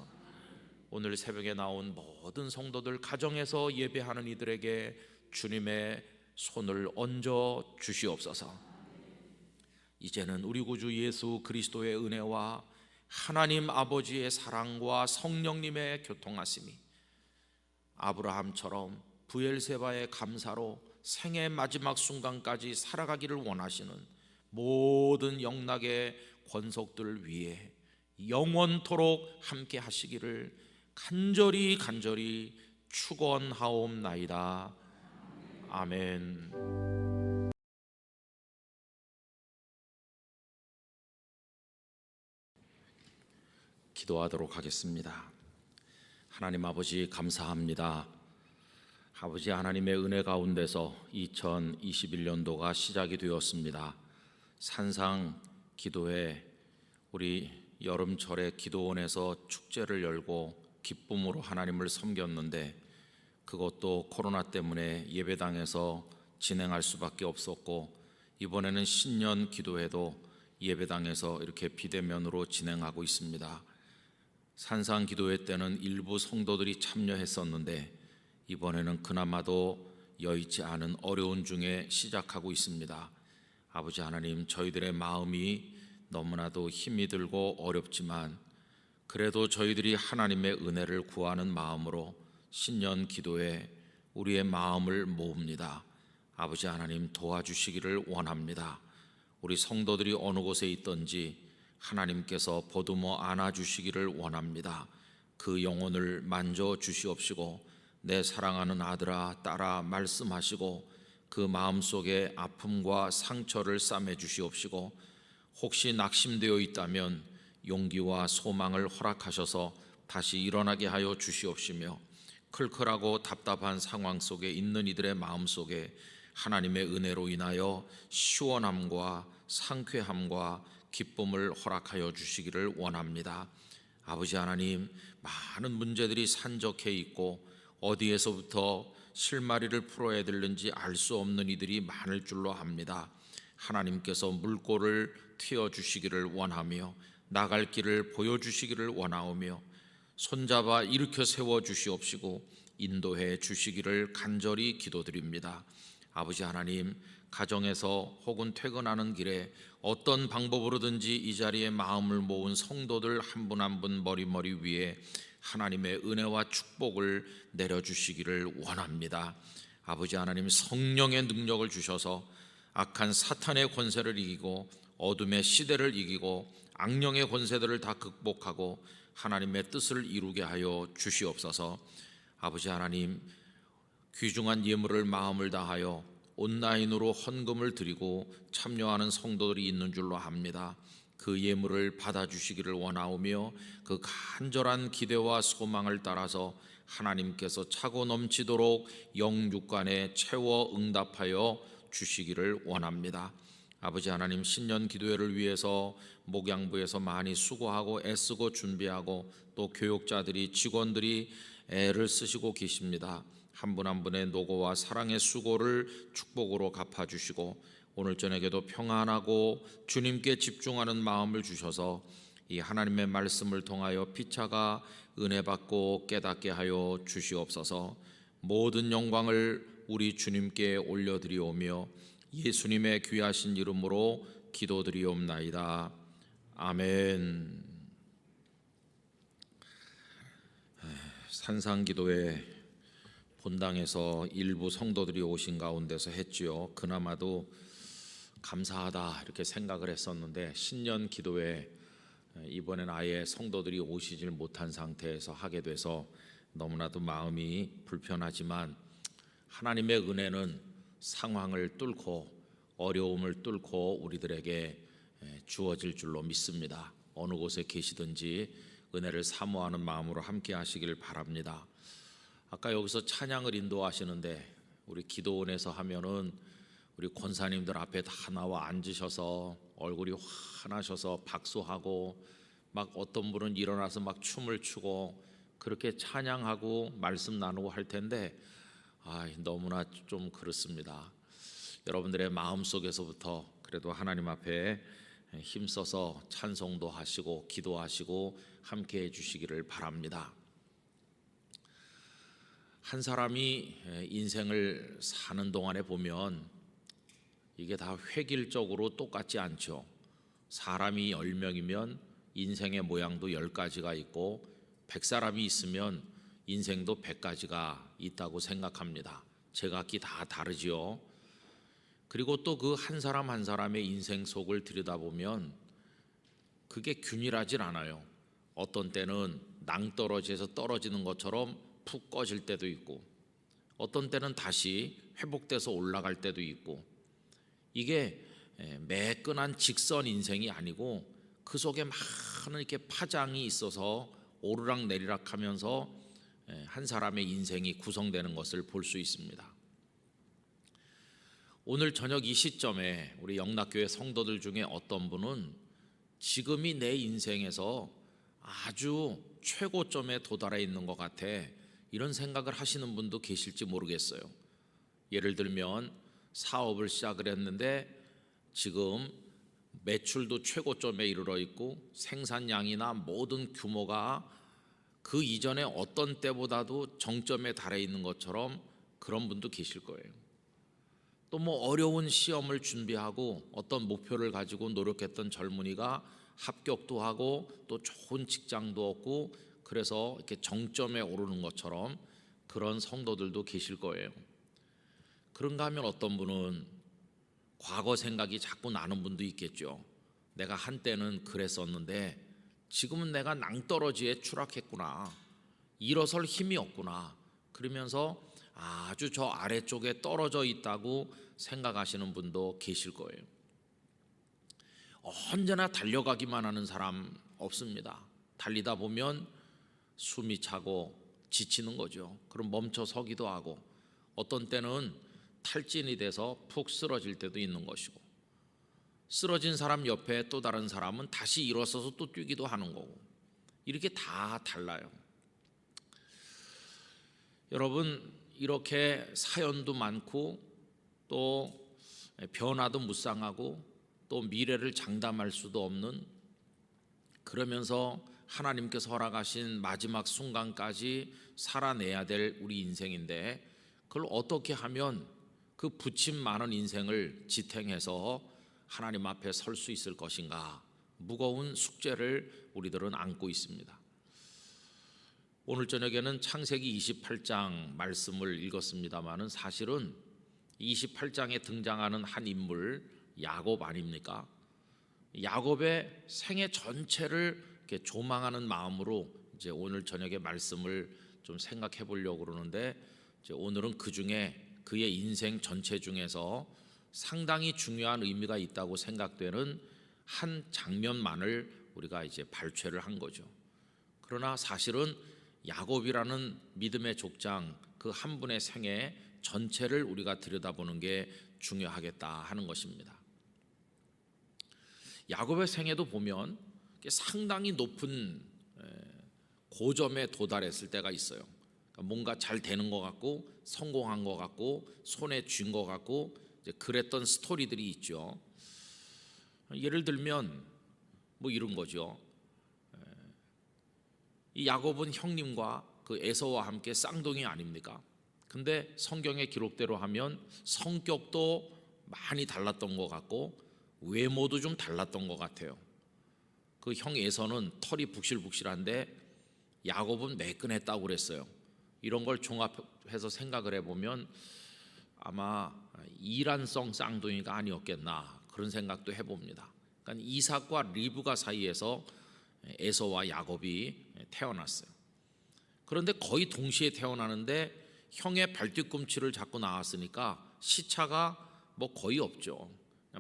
오늘 새벽에 나온 모든 성도들, 가정에서 예배하는 이들에게 주님의 손을 얹어 주시옵소서. 이제는 우리 구주 예수 그리스도의 은혜와 하나님 아버지의 사랑과 성령님의 교통하심이 아브라함처럼 브엘세바의 감사로 생의 마지막 순간까지 살아가기를 원하시는 모든 영락의 권속들 위에 영원토록 함께 하시기를 간절히 축원하옵나이다. 아멘. 기도하도록 하겠습니다. 하나님 아버지, 감사합니다. 아버지 하나님의 은혜 가운데서 2021년도가 시작이 되었습니다. 산상 기도회, 우리 여름철에 기도원에서 축제를 열고 기쁨으로 하나님을 섬겼는데, 그것도 코로나 때문에 예배당에서 진행할 수밖에 없었고, 이번에는 신년 기도회도 예배당에서 이렇게 비대면으로 진행하고 있습니다. 산상 기도회 때는 일부 성도들이 참여했었는데, 이번에는 그나마도 여의치 않은 어려운 중에 시작하고 있습니다. 아버지 하나님, 저희들의 마음이 너무나도 힘이 들고 어렵지만 그래도 저희들이 하나님의 은혜를 구하는 마음으로 신년 기도에 우리의 마음을 모읍니다. 아버지 하나님, 도와주시기를 원합니다. 우리 성도들이 어느 곳에 있든지 하나님께서 보듬어 안아주시기를 원합니다. 그 영혼을 만져 주시옵시고, 내 사랑하는 아들아 딸아 말씀하시고, 그 마음속에 아픔과 상처를 싸매 주시옵시고, 혹시 낙심되어 있다면 용기와 소망을 허락하셔서 다시 일어나게 하여 주시옵시며, 클클하고 답답한 상황 속에 있는 이들의 마음속에 하나님의 은혜로 인하여 시원함과 상쾌함과 기쁨을 허락하여 주시기를 원합니다. 아버지 하나님, 많은 문제들이 산적해 있고 어디에서부터 실마리를 풀어야 되는지 알 수 없는 이들이 많을 줄로 압니다. 하나님께서 물꼬를 틔워주시기를 원하며 나갈 길을 보여주시기를 원하오며 손잡아 일으켜 세워주시옵시고 인도해 주시기를 간절히 기도드립니다. 아버지 하나님, 가정에서 혹은 퇴근하는 길에 어떤 방법으로든지 이 자리에 마음을 모은 성도들 한 분 한 분 머리 위에 하나님의 은혜와 축복을 내려주시기를 원합니다. 아버지 하나님, 성령의 능력을 주셔서 악한 사탄의 권세를 이기고 어둠의 시대를 이기고 악령의 권세들을 다 극복하고 하나님의 뜻을 이루게 하여 주시옵소서. 아버지 하나님, 귀중한 예물을 마음을 다하여 온라인으로 헌금을 드리고 참여하는 성도들이 있는 줄로 압니다. 그 예물을 받아주시기를 원하오며 그 간절한 기대와 소망을 따라서 하나님께서 차고 넘치도록 영육간에 채워 응답하여 주시기를 원합니다. 아버지 하나님, 신년 기도회를 위해서 목양부에서 많이 수고하고 애쓰고 준비하고 또 교육자들이, 직원들이 애를 쓰시고 계십니다. 한 분 한 분의 노고와 사랑의 수고를 축복으로 갚아주시고 오늘 저녁에도 평안하고 주님께 집중하는 마음을 주셔서 이 하나님의 말씀을 통하여 피차가 은혜 받고 깨닫게 하여 주시옵소서. 모든 영광을 우리 주님께 올려드리오며 예수님의 귀하신 이름으로 기도드리옵나이다. 아멘. 산상기도회 본당에서 일부 성도들이 오신 가운데서 했지요. 그나마도 감사하다 이렇게 생각을 했었는데, 신년 기도회 이번엔 아예 성도들이 오시질 못한 상태에서 하게 돼서 너무나도 마음이 불편하지만, 하나님의 은혜는 상황을 뚫고 어려움을 뚫고 우리들에게 주어질 줄로 믿습니다. 어느 곳에 계시든지 은혜를 사모하는 마음으로 함께 하시길 바랍니다. 아까 여기서 찬양을 인도하시는데 우리 기도원에서 하면은 우리 권사님들 앞에 다 나와 앉으셔서 얼굴이 환하셔서 박수하고 막 어떤 분은 일어나서 막 춤을 추고 그렇게 찬양하고 말씀 나누고 할 텐데 너무나 좀 그렇습니다. 여러분들의 마음속에서부터 그래도 하나님 앞에 힘써서 찬송도 하시고 기도하시고 함께 해주시기를 바랍니다. 한 사람이 인생을 사는 동안에 보면 이게 다 획일적으로 똑같지 않죠. 사람이 10명이면 인생의 모양도 10가지가 있고 100사람이 있으면 인생도 100가지가 있다고 생각합니다. 제각기 다 다르지요. 그리고 또 그 한 사람 한 사람의 인생 속을 들여다보면 그게 균일하진 않아요. 어떤 때는 낭떠러지에서 떨어지는 것처럼 푹 꺼질 때도 있고 어떤 때는 다시 회복돼서 올라갈 때도 있고 이게 매끈한 직선 인생이 아니고 그 속에 많은 이렇게 파장이 있어서 오르락 내리락 하면서 한 사람의 인생이 구성되는 것을 볼 수 있습니다. 오늘 저녁 이 시점에 우리 영락교회 성도들 중에 어떤 분은 지금이 내 인생에서 아주 최고점에 도달해 있는 것 같아 이런 생각을 하시는 분도 계실지 모르겠어요. 예를 들면 사업을 시작을 했는데 지금 매출도 최고점에 이르러 있고 생산량이나 모든 규모가 그 이전에 어떤 때보다도 정점에 달해 있는 것처럼 그런 분도 계실 거예요. 또 뭐 어려운 시험을 준비하고 어떤 목표를 가지고 노력했던 젊은이가 합격도 하고 또 좋은 직장도 얻고 그래서 이렇게 정점에 오르는 것처럼 그런 성도들도 계실 거예요. 그런가 하면 어떤 분은 과거 생각이 자꾸 나는 분도 있겠죠. 내가 한때는 그랬었는데 지금은 내가 낭떠러지에 추락했구나. 일어설 힘이 없구나. 그러면서 아주 저 아래쪽에 떨어져 있다고 생각하시는 분도 계실 거예요. 언제나 달려가기만 하는 사람 없습니다. 달리다 보면 숨이 차고 지치는 거죠. 그럼 멈춰 서기도 하고 어떤 때는 탈진이 돼서 푹 쓰러질 때도 있는 것이고 쓰러진 사람 옆에 또 다른 사람은 다시 일어서서 또 뛰기도 하는 거고 이렇게 다 달라요. 여러분 이렇게 사연도 많고 또 변화도 무쌍하고 또 미래를 장담할 수도 없는 그러면서 하나님께서 허락하신 마지막 순간까지 살아내야 될 우리 인생인데 그걸 어떻게 하면 그 부침 많은 인생을 지탱해서 하나님 앞에 설 수 있을 것인가 무거운 숙제를 우리들은 안고 있습니다. 오늘 저녁에는 창세기 28장 말씀을 읽었습니다마는 사실은 28장에 등장하는 한 인물 야곱 아닙니까? 야곱의 생애 전체를 이렇게 조망하는 마음으로 이제 오늘 저녁에 말씀을 좀 생각해 보려고 그러는데 이제 오늘은 그 중에 그의 인생 전체 중에서 상당히 중요한 의미가 있다고 생각되는 한 장면만을 우리가 이제 발췌를 한 거죠. 그러나 사실은 야곱이라는 믿음의 족장 그 한 분의 생애 전체를 우리가 들여다보는 게 중요하겠다 하는 것입니다. 야곱의 생애도 보면 상당히 높은 고점에 도달했을 때가 있어요. 뭔가 잘 되는 것 같고 성공한 것 같고 손에 쥔 것 같고 이제 그랬던 스토리들이 있죠. 예를 들면 뭐 이런 거죠. 이 야곱은 형님과 그 에서와 함께 쌍둥이 아닙니까? 근데 성경의 기록대로 하면 성격도 많이 달랐던 것 같고 외모도 좀 달랐던 것 같아요. 그 형 에서는 털이 북실북실한데 야곱은 매끈했다고 그랬어요. 이런 걸 종합해서 생각을 해보면 아마 이란성 쌍둥이가 아니었겠나 그런 생각도 해봅니다. 그러니까 이삭과 리브가 사이에서 에서와 야곱이 태어났어요. 그런데 거의 동시에 태어나는데 형의 발뒤꿈치를 잡고 나왔으니까 시차가 뭐 거의 없죠.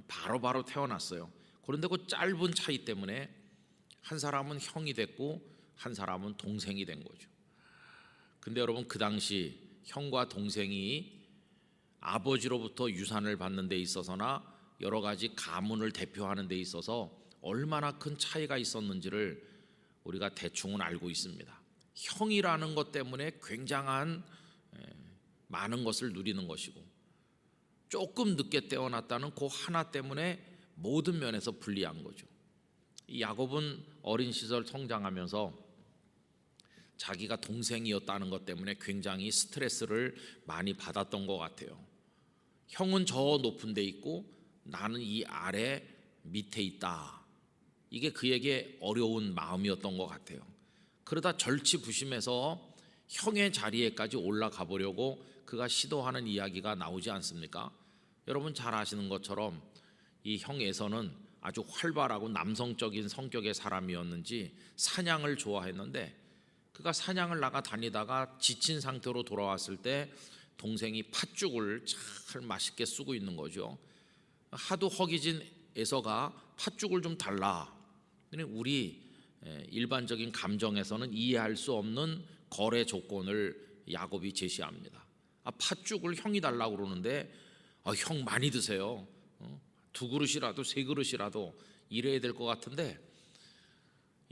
바로바로 태어났어요. 그런데 그 짧은 차이 때문에 한 사람은 형이 됐고 한 사람은 동생이 된 거죠. 근데 여러분, 그 당시 형과 동생이 아버지로부터 유산을 받는 데 있어서나 여러 가지 가문을 대표하는 데 있어서 얼마나 큰 차이가 있었는지를 우리가 대충은 알고 있습니다. 형이라는 것 때문에 굉장한 많은 것을 누리는 것이고, 조금 늦게 태어났다는 그 하나 때문에 모든 면에서 불리한 거죠. 이 야곱은 어린 시절 성장하면서 자기가 동생이었다는 것 때문에 굉장히 스트레스를 많이 받았던 것 같아요. 형은 저 높은 데 있고 나는 이 아래 밑에 있다. 이게 그에게 어려운 마음이었던 것 같아요. 그러다 절치부심해서 형의 자리에까지 올라가 보려고 그가 시도하는 이야기가 나오지 않습니까? 여러분 잘 아시는 것처럼 이 형 에서는 아주 활발하고 남성적인 성격의 사람이었는지 사냥을 좋아했는데, 그가 사냥을 나가 다니다가 지친 상태로 돌아왔을 때 동생이 팥죽을 잘 맛있게 쓰고 있는 거죠. 하도 허기진 에서가 팥죽을 좀 달라. 우리 일반적인 감정에서는 이해할 수 없는 거래 조건을 야곱이 제시합니다. 팥죽을 형이 달라고 그러는데 형 많이 드세요. 2그릇이라도 3그릇이라도 이래야 될 것 같은데,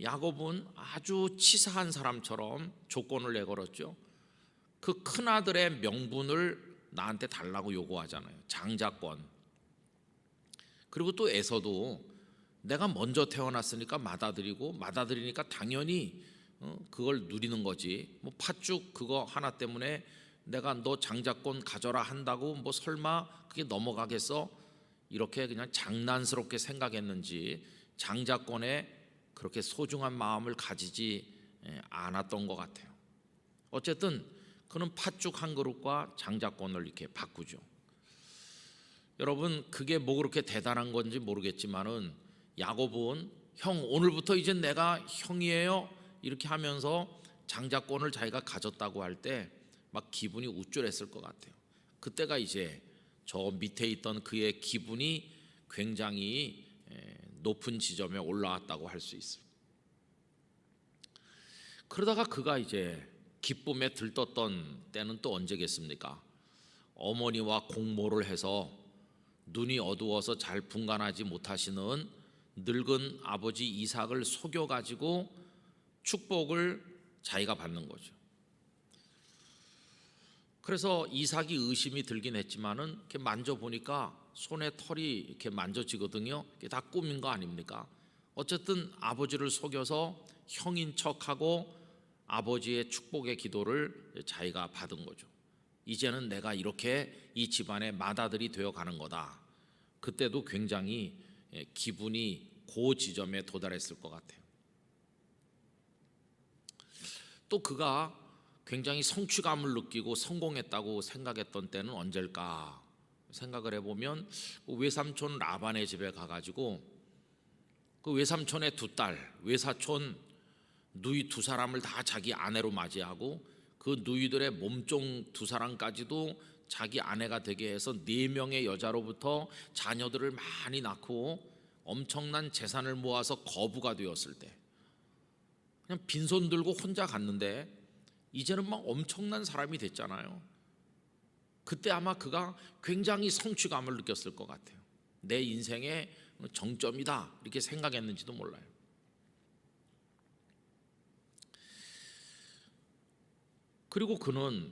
야곱은 아주 치사한 사람처럼 조건을 내걸었죠. 그 큰아들의 명분을 나한테 달라고 요구하잖아요. 장자권. 그리고 또 에서도 내가 먼저 태어났으니까 맏아들이니까 당연히 그걸 누리는 거지. 뭐 팥죽 그거 하나 때문에 내가 너 장자권 가져라 한다고 뭐 설마 그게 넘어가겠어? 이렇게 그냥 장난스럽게 생각했는지 장자권에 그렇게 소중한 마음을 가지지 않았던 것 같아요. 어쨌든 그는 팥죽 한 그릇과 장자권을 이렇게 바꾸죠. 여러분, 그게 뭐 그렇게 대단한 건지 모르겠지만은 야곱은 형 오늘부터 이제 내가 형이에요 이렇게 하면서 장자권을 자기가 가졌다고 할 때 막 기분이 우쭐했을 것 같아요. 그때가 이제 저 밑에 있던 그의 기분이 굉장히 높은 지점에 올라왔다고 할 수 있어요. 그러다가 그가 이제 기쁨에 들떴던 때는 또 언제겠습니까? 어머니와 공모를 해서 눈이 어두워서 잘 분간하지 못하시는 늙은 아버지 이삭을 속여가지고 축복을 자기가 받는 거죠. 그래서 이삭이 의심이 들긴 했지만은 이렇게 만져보니까 손에 털이 이렇게 만져지거든요. 이게 다 꿈인 거 아닙니까? 어쨌든 아버지를 속여서 형인 척하고 아버지의 축복의 기도를 자기가 받은 거죠. 이제는 내가 이렇게 이 집안의 맏아들이 되어 가는 거다. 그때도 굉장히 기분이 고 지점에 도달했을 것 같아요. 또 그가 굉장히 성취감을 느끼고 성공했다고 생각했던 때는 언제일까 생각을 해보면, 외삼촌 라반의 집에 가가지고 그 외삼촌의 2딸, 외사촌 누이 2사람을 다 자기 아내로 맞이하고 그 누이들의 몸종 2사람까지도 자기 아내가 되게 해서 4명의 여자로부터 자녀들을 많이 낳고 엄청난 재산을 모아서 거부가 되었을 때 그냥 빈손 들고 혼자 갔는데 이제는 막 엄청난 사람이 됐잖아요. 그때 아마 그가 굉장히 성취감을 느꼈을 것 같아요. 내 인생의 정점이다 이렇게 생각했는지도 몰라요. 그리고 그는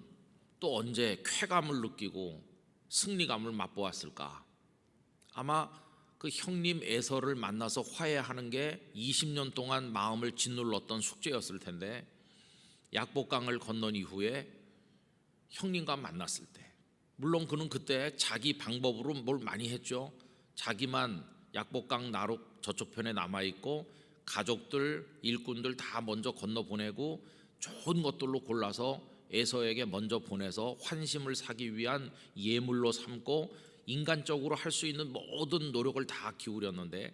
또 언제 쾌감을 느끼고 승리감을 맛보았을까? 아마 그 형님 에서를 만나서 화해하는 게 20년 동안 마음을 짓눌렀던 숙제였을 텐데, 약복강을 건넌 이후에 형님과 만났을 때, 물론 그는 그때 자기 방법으로 뭘 많이 했죠. 자기만 약복강 나룩 저쪽 편에 남아있고 가족들, 일꾼들 다 먼저 건너보내고 좋은 것들로 골라서 에서에게 먼저 보내서 환심을 사기 위한 예물로 삼고 인간적으로 할 수 있는 모든 노력을 다 기울였는데,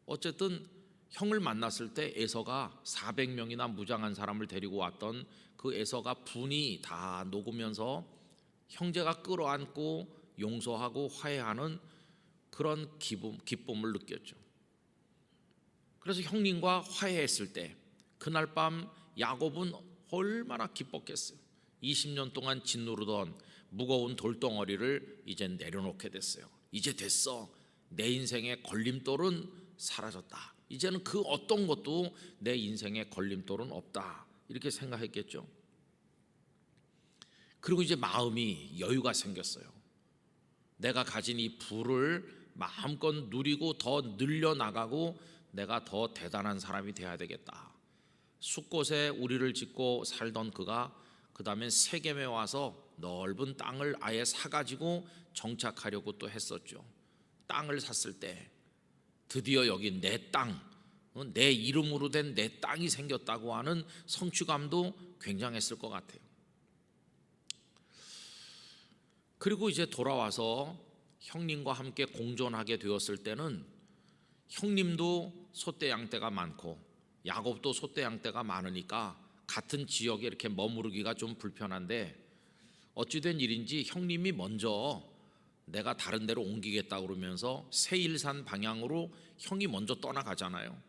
어쨌든 형을 만났을 때 에서가 400명이나 무장한 사람을 데리고 왔던 그 에서가 분이 다 녹으면서 형제가 끌어안고 용서하고 화해하는 그런 기쁨을 느꼈죠. 그래서 형님과 화해했을 때 그날 밤 야곱은 얼마나 기뻤겠어요. 20년 동안 짓누르던 무거운 돌덩어리를 이제 내려놓게 됐어요. 이제 됐어. 내 인생의 걸림돌은 사라졌다. 이제는 그 어떤 것도 내 인생의 걸림돌은 없다. 이렇게 생각했겠죠. 그리고 이제 마음이 여유가 생겼어요. 내가 가진 이 부를 마음껏 누리고 더 늘려나가고 내가 더 대단한 사람이 돼야 되겠다. 숫곳에 우리를 짓고 살던 그가 그 다음엔 세겜에 와서 넓은 땅을 아예 사가지고 정착하려고 또 했었죠. 땅을 샀을 때 드디어 여기 내 땅, 내 이름으로 된 내 땅이 생겼다고 하는 성취감도 굉장했을 것 같아요. 그리고 이제 돌아와서 형님과 함께 공존하게 되었을 때는 형님도 소떼 양떼가 많고 야곱도 소떼 양떼가 많으니까 같은 지역에 이렇게 머무르기가 좀 불편한데 어찌된 일인지 형님이 먼저 내가 다른 데로 옮기겠다 그러면서 세일산 방향으로 형이 먼저 떠나가잖아요.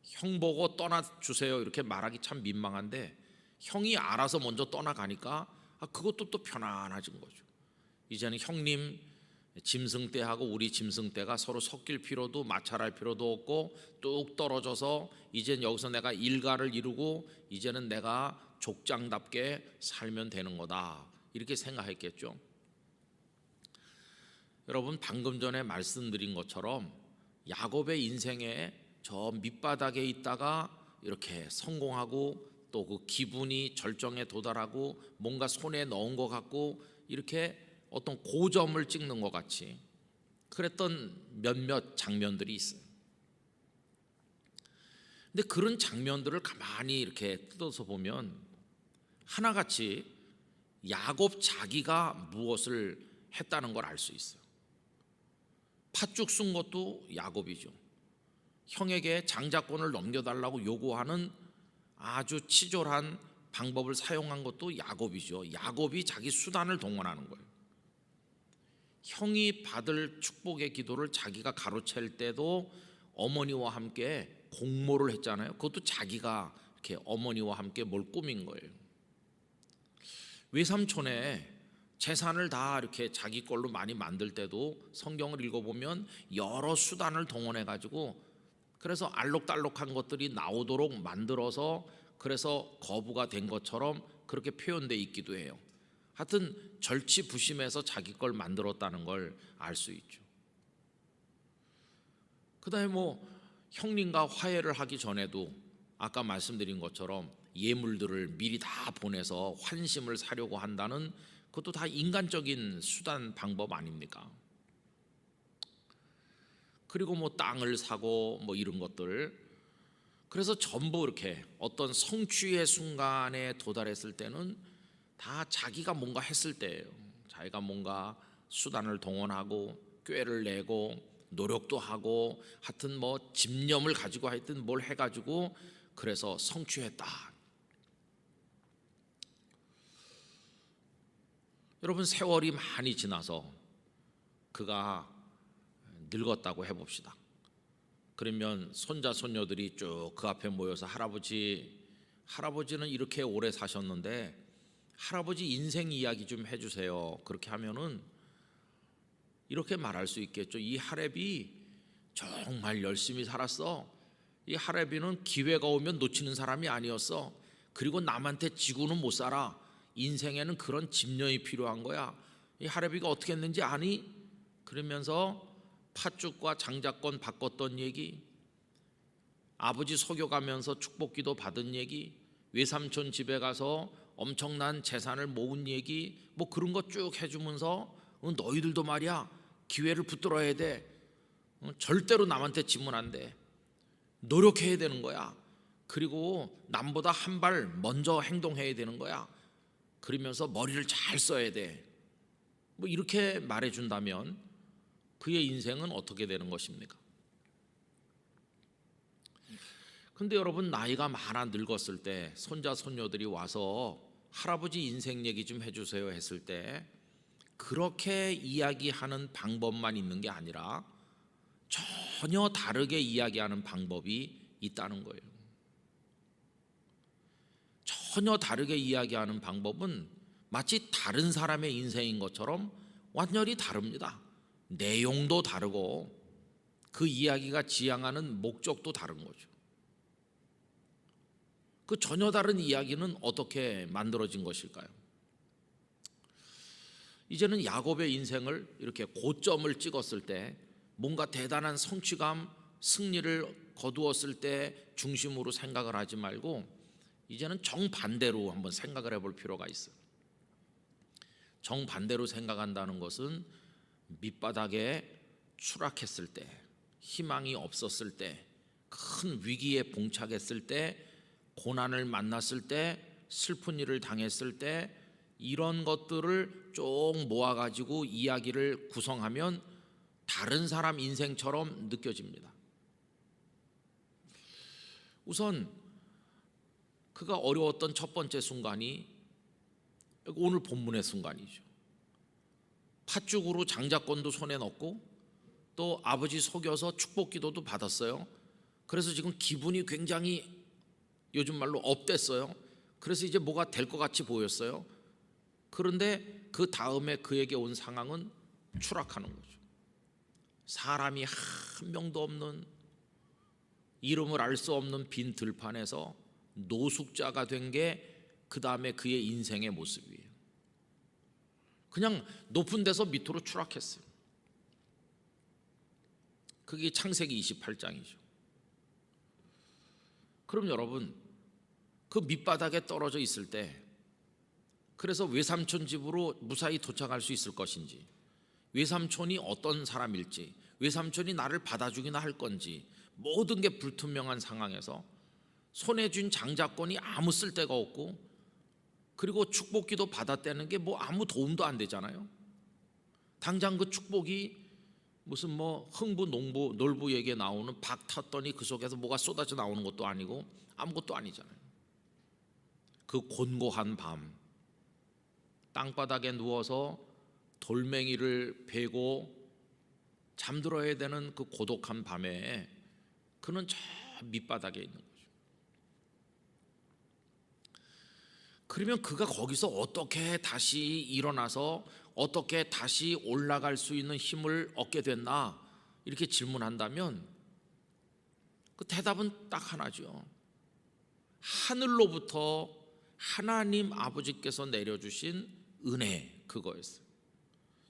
형 보고 떠나주세요 이렇게 말하기 참 민망한데 형이 알아서 먼저 떠나가니까 그것도 또 편안해진 거죠. 이제는 형님 짐승떼하고 우리 짐승떼가 서로 섞일 필요도 마찰할 필요도 없고 뚝 떨어져서 이젠 여기서 내가 일가를 이루고 이제는 내가 족장답게 살면 되는 거다 이렇게 생각했겠죠. 여러분 방금 전에 말씀드린 것처럼 야곱의 인생에 저 밑바닥에 있다가 이렇게 성공하고 또 그 기분이 절정에 도달하고 뭔가 손에 넣은 것 같고 이렇게 어떤 고점을 찍는 것 같이 그랬던 몇몇 장면들이 있어요. 근데 그런 장면들을 가만히 이렇게 뜯어서 보면 하나같이 야곱 자기가 무엇을 했다는 걸 알 수 있어요. 팥죽 쓴 것도 야곱이죠. 형에게 장자권을 넘겨달라고 요구하는 아주 치졸한 방법을 사용한 것도 야곱이죠. 야곱이 자기 수단을 동원하는 거예요. 형이 받을 축복의 기도를 자기가 가로챌 때도 어머니와 함께 공모를 했잖아요. 그것도 자기가 이렇게 어머니와 함께 뭘 꾸민 거예요. 외삼촌의 재산을 다 이렇게 자기 걸로 많이 만들 때도 성경을 읽어보면 여러 수단을 동원해 가지고 그래서 알록달록한 것들이 나오도록 만들어서 그래서 거부가 된 것처럼 그렇게 표현되어 있기도 해요. 하여튼 절치부심해서 자기 걸 만들었다는 걸 알 수 있죠. 그 다음에 뭐 형님과 화해를 하기 전에도 아까 말씀드린 것처럼 예물들을 미리 다 보내서 환심을 사려고 한다는 그것도 다 인간적인 수단 방법 아닙니까? 그리고 뭐 땅을 사고 뭐 이런 것들 그래서 전부 이렇게 어떤 성취의 순간에 도달했을 때는 다 자기가 뭔가 했을 때예요. 자기가 뭔가 수단을 동원하고 꾀를 내고 노력도 하고 하여튼 뭐 집념을 가지고 하여튼 뭘 해가지고 그래서 성취했다. 여러분 세월이 많이 지나서 그가 늙었다고 해봅시다. 그러면 손자 손녀들이 쭉 그 앞에 모여서 할아버지는 이렇게 오래 사셨는데 할아버지 인생 이야기 좀 해주세요. 그렇게 하면은 이렇게 말할 수 있겠죠. 이 할애비 정말 열심히 살았어. 이 할애비는 기회가 오면 놓치는 사람이 아니었어. 그리고 남한테 지고는 못 살아. 인생에는 그런 집념이 필요한 거야. 이 할애비가 어떻게 했는지 아니? 그러면서 팥죽과 장자권 바꿨던 얘기, 아버지 속여가면서 축복기도 받은 얘기, 외삼촌 집에 가서 엄청난 재산을 모은 얘기, 뭐 그런 거 쭉 해주면서 너희들도 말이야 기회를 붙들어야 돼. 절대로 남한테 지면 안 돼. 노력해야 되는 거야. 그리고 남보다 한 발 먼저 행동해야 되는 거야. 그러면서 머리를 잘 써야 돼. 뭐 이렇게 말해준다면 그의 인생은 어떻게 되는 것입니까? 근데 여러분 나이가 많아 늙었을 때 손자 손녀들이 와서 할아버지 인생 얘기 좀 해주세요 했을 때 그렇게 이야기하는 방법만 있는 게 아니라 전혀 다르게 이야기하는 방법이 있다는 거예요. 전혀 다르게 이야기하는 방법은 마치 다른 사람의 인생인 것처럼 완전히 다릅니다. 내용도 다르고 그 이야기가 지향하는 목적도 다른 거죠. 그 전혀 다른 이야기는 어떻게 만들어진 것일까요? 이제는 야곱의 인생을 이렇게 고점을 찍었을 때, 뭔가 대단한 성취감, 승리를 거두었을 때 중심으로 생각을 하지 말고 이제는 정반대로 한번 생각을 해볼 필요가 있어요. 정반대로 생각한다는 것은 밑바닥에 추락했을 때, 희망이 없었을 때, 큰 위기에 봉착했을 때, 고난을 만났을 때, 슬픈 일을 당했을 때, 이런 것들을 쭉 모아가지고 이야기를 구성하면 다른 사람 인생처럼 느껴집니다. 우선 그가 어려웠던 첫 번째 순간이 오늘 본문의 순간이죠. 팥죽으로 장자권도 손에 넣고 또 아버지 속여서 축복기도도 받았어요. 그래서 지금 기분이 굉장히 요즘 말로 업됐어요. 그래서 이제 뭐가 될 것 같이 보였어요. 그런데 그 다음에 그에게 온 상황은 추락하는 거죠. 사람이 한 명도 없는, 이름을 알 수 없는 빈 들판에서 노숙자가 된 게 그 다음에 그의 인생의 모습이에요. 그냥 높은 데서 밑으로 추락했어요. 그게 창세기 28장이죠. 그럼 여러분, 그 밑바닥에 떨어져 있을 때, 그래서 외삼촌 집으로 무사히 도착할 수 있을 것인지, 외삼촌이 어떤 사람일지, 외삼촌이 나를 받아주기나 할 건지, 모든 게 불투명한 상황에서 손에 쥔 장자권이 아무 쓸데가 없고, 그리고 축복기도 받았다는 게 뭐 아무 도움도 안 되잖아요. 당장 그 축복이 무슨 뭐 흥부, 농부, 놀부에게 나오는 박 탔더니 그 속에서 뭐가 쏟아져 나오는 것도 아니고 아무것도 아니잖아요. 그 곤고한 밤, 땅바닥에 누워서 돌멩이를 베고 잠들어야 되는 그 고독한 밤에 그는 저 밑바닥에 있는 거죠. 그러면 그가 거기서 어떻게 다시 일어나서 어떻게 다시 올라갈 수 있는 힘을 얻게 됐나, 이렇게 질문한다면 그 대답은 딱 하나죠. 하늘로부터 하나님 아버지께서 내려주신 은혜, 그거였어요.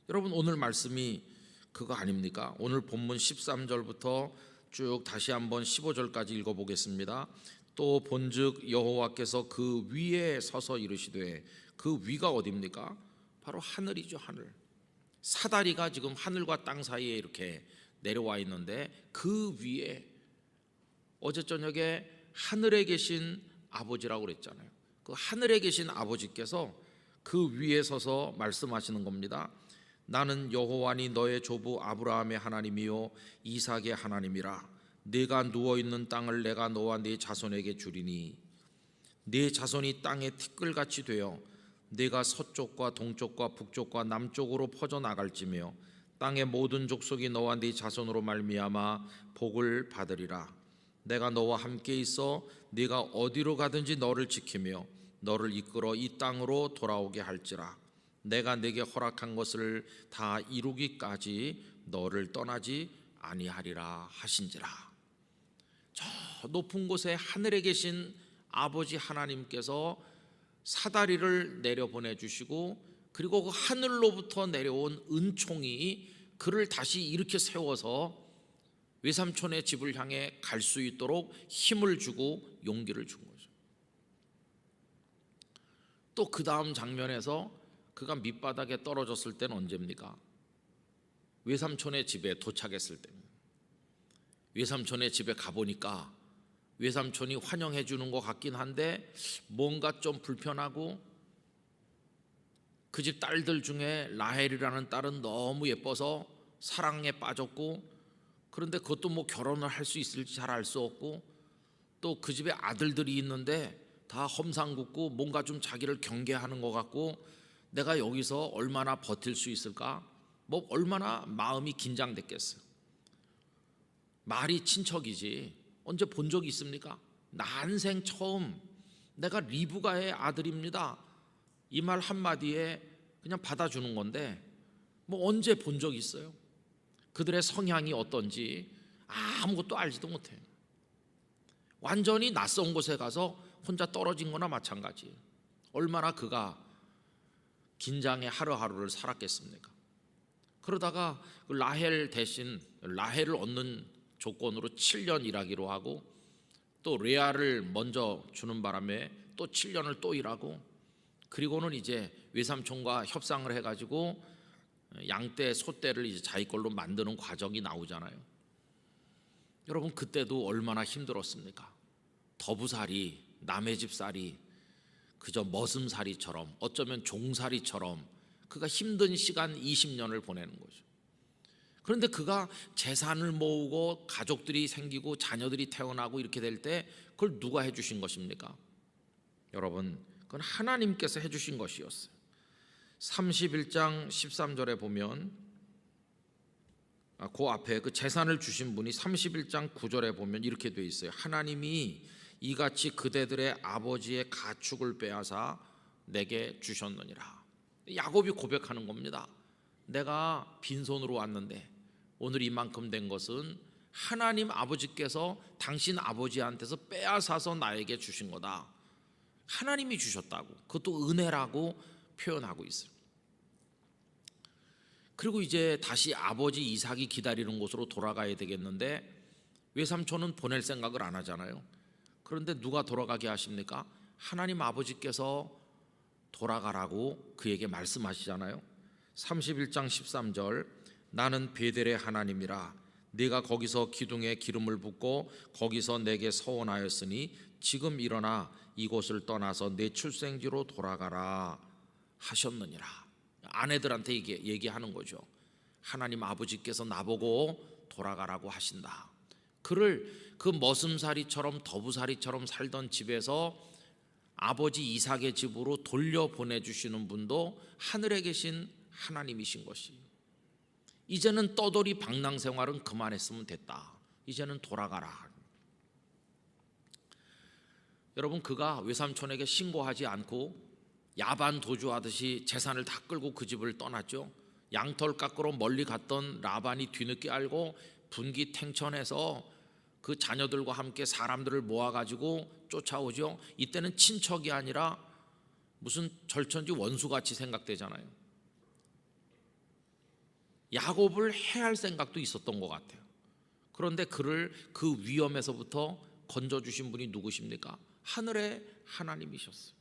여러분, 오늘 말씀이 그거 아닙니까? 오늘 본문 13절부터 쭉 다시 한번 15절까지 읽어보겠습니다. 또 본즉 여호와께서 그 위에 서서 이르시되, 그 위가 어디입니까? 바로 하늘이죠. 하늘. 사다리가 지금 하늘과 땅 사이에 이렇게 내려와 있는데, 그 위에 어제 저녁에 하늘에 계신 아버지라고 그랬잖아요. 그 하늘에 계신 아버지께서 그 위에 서서 말씀하시는 겁니다. 나는 여호와니 너의 조부 아브라함의 하나님이요 이삭의 하나님이라. 네가 누워있는 땅을 내가 너와 네 자손에게 주리니 네 자손이 땅의 티끌같이 되어 네가 서쪽과 동쪽과 북쪽과 남쪽으로 퍼져나갈지며 땅의 모든 족속이 너와 네 자손으로 말미암아 복을 받으리라. 내가 너와 함께 있어 네가 어디로 가든지 너를 지키며 너를 이끌어 이 땅으로 돌아오게 할지라. 내가 네게 허락한 것을 다 이루기까지 너를 떠나지 아니하리라 하신지라. 저 높은 곳에 하늘에 계신 아버지 하나님께서 사다리를 내려보내 주시고, 그리고 그 하늘로부터 내려온 은총이 그를 다시 이렇게 세워서 외삼촌의 집을 향해 갈 수 있도록 힘을 주고 용기를 준 거죠. 또 그 다음 장면에서 그가 밑바닥에 떨어졌을 때는 언제입니까? 외삼촌의 집에 도착했을 때입니다. 외삼촌의 집에 가보니까 외삼촌이 환영해 주는 것 같긴 한데 뭔가 좀 불편하고, 그 집 딸들 중에 라헬이라는 딸은 너무 예뻐서 사랑에 빠졌고, 그런데 그것도 뭐 결혼을 할 수 있을지 잘 알 수 없고, 또 그 집에 아들들이 있는데 다 험상궂고 뭔가 좀 자기를 경계하는 것 같고, 내가 여기서 얼마나 버틸 수 있을까? 뭐 얼마나 마음이 긴장됐겠어요. 말이 친척이지 언제 본 적이 있습니까? 난생 처음 내가 리브가의 아들입니다. 이 말 한마디에 그냥 받아주는 건데 뭐 언제 본 적 있어요? 그들의 성향이 어떤지 아무것도 알지도 못해요. 완전히 낯선 곳에 가서 혼자 떨어진 거나 마찬가지예요. 얼마나 그가 긴장의 하루하루를 살았겠습니까? 그러다가 라헬 대신 라헬을 얻는 조건으로 7년 일하기로 하고 또 레아를 먼저 주는 바람에 또 7년을 또 일하고 그리고는 이제 외삼촌과 협상을 해가지고 양떼 소떼를 이제 자기 걸로 만드는 과정이 나오잖아요. 여러분 그때도 얼마나 힘들었습니까? 더부살이, 남의 집살이, 그저 머슴살이처럼 어쩌면 종살이처럼 그가 힘든 시간 20년을 보내는 거죠. 그런데 그가 재산을 모으고 가족들이 생기고 자녀들이 태어나고 이렇게 될 때 그걸 누가 해주신 것입니까? 여러분 그건 하나님께서 해주신 것이었어요. 31장 13절에 보면 그 앞에 그 재산을 주신 분이 31장 9절에 보면 이렇게 돼 있어요. 하나님이 이같이 그대들의 아버지의 가축을 빼앗아 내게 주셨느니라. 야곱이 고백하는 겁니다. 내가 빈손으로 왔는데 오늘 이만큼 된 것은 하나님 아버지께서 당신 아버지한테서 빼앗아서 나에게 주신 거다. 하나님이 주셨다고, 그것도 은혜라고 표현하고 있어요. 그리고 이제 다시 아버지 이삭이 기다리는 곳으로 돌아가야 되겠는데 외삼촌은 보낼 생각을 안 하잖아요. 그런데 누가 돌아가게 하십니까? 하나님 아버지께서 돌아가라고 그에게 말씀하시잖아요. 31장 13절 나는 베델의 하나님이라 네가 거기서 기둥에 기름을 붓고 거기서 내게 서원하였으니 지금 일어나 이곳을 떠나서 내 출생지로 돌아가라 하셨느니라. 아내들한테 얘기하는 거죠. 하나님 아버지께서 나보고 돌아가라고 하신다. 그를 그 머슴살이처럼 더부살이처럼 살던 집에서 아버지 이삭의 집으로 돌려보내주시는 분도 하늘에 계신 하나님이신 것이, 이제는 떠돌이 방랑 생활은 그만했으면 됐다. 이제는 돌아가라. 여러분 그가 외삼촌에게 신고하지 않고 야반 도주하듯이 재산을 다 끌고 그 집을 떠났죠. 양털 깎으러 멀리 갔던 라반이 뒤늦게 알고 분기탱천해서 그 자녀들과 함께 사람들을 모아가지고 쫓아오죠. 이때는 친척이 아니라 무슨 절천지 원수같이 생각되잖아요. 야곱을 해할 생각도 있었던 것 같아요. 그런데 그를 그 위험에서부터 건져주신 분이 누구십니까? 하늘의 하나님이셨어요.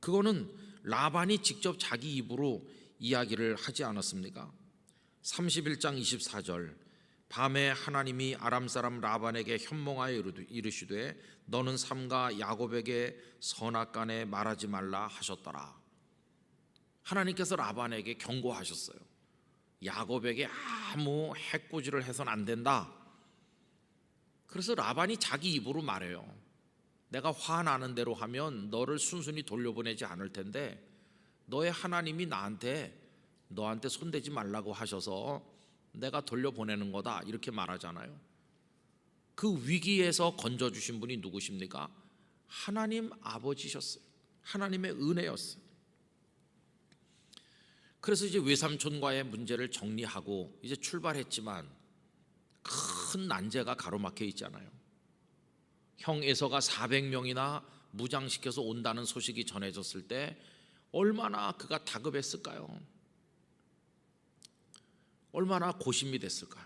그거는 라반이 직접 자기 입으로 이야기를 하지 않았습니까? 31장 24절 밤에 하나님이 아람 사람 라반에게 현몽하여 이르시되 너는 삼가 야곱에게 선악간에 말하지 말라 하셨더라. 하나님께서 라반에게 경고하셨어요. 야곱에게 아무 해코지를 해서는 안 된다. 그래서 라반이 자기 입으로 말해요. 내가 화나는 대로 하면 너를 순순히 돌려보내지 않을 텐데 너의 하나님이 너한테 손대지 말라고 하셔서 내가 돌려보내는 거다, 이렇게 말하잖아요. 그 위기에서 건져주신 분이 누구십니까? 하나님 아버지셨어요. 하나님의 은혜였어요. 그래서 이제 외삼촌과의 문제를 정리하고 이제 출발했지만 큰 난제가 가로막혀 있잖아요. 형 에서가 400명이나 무장시켜서 온다는 소식이 전해졌을 때 얼마나 그가 다급했을까요? 얼마나 고심이 됐을까요?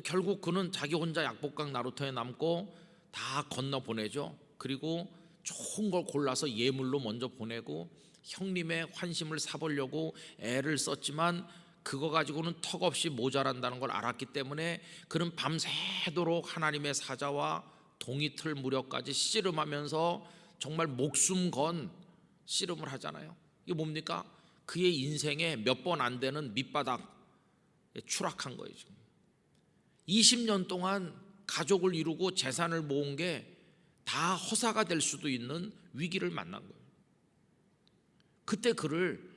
결국 그는 자기 혼자 약복강 나루터에 남고 다 건너보내죠. 그리고 좋은 걸 골라서 예물로 먼저 보내고 형님의 환심을 사보려고 애를 썼지만 그거 가지고는 턱없이 모자란다는 걸 알았기 때문에 그는 밤새도록 하나님의 사자와 동이틀 무렵까지 씨름하면서 정말 목숨 건 씨름을 하잖아요. 이게 뭡니까? 그의 인생에 몇 번 안 되는 밑바닥 추락한 거예요. 지금 20년 동안 가족을 이루고 재산을 모은 게 다 허사가 될 수도 있는 위기를 만난 거예요. 그때 그를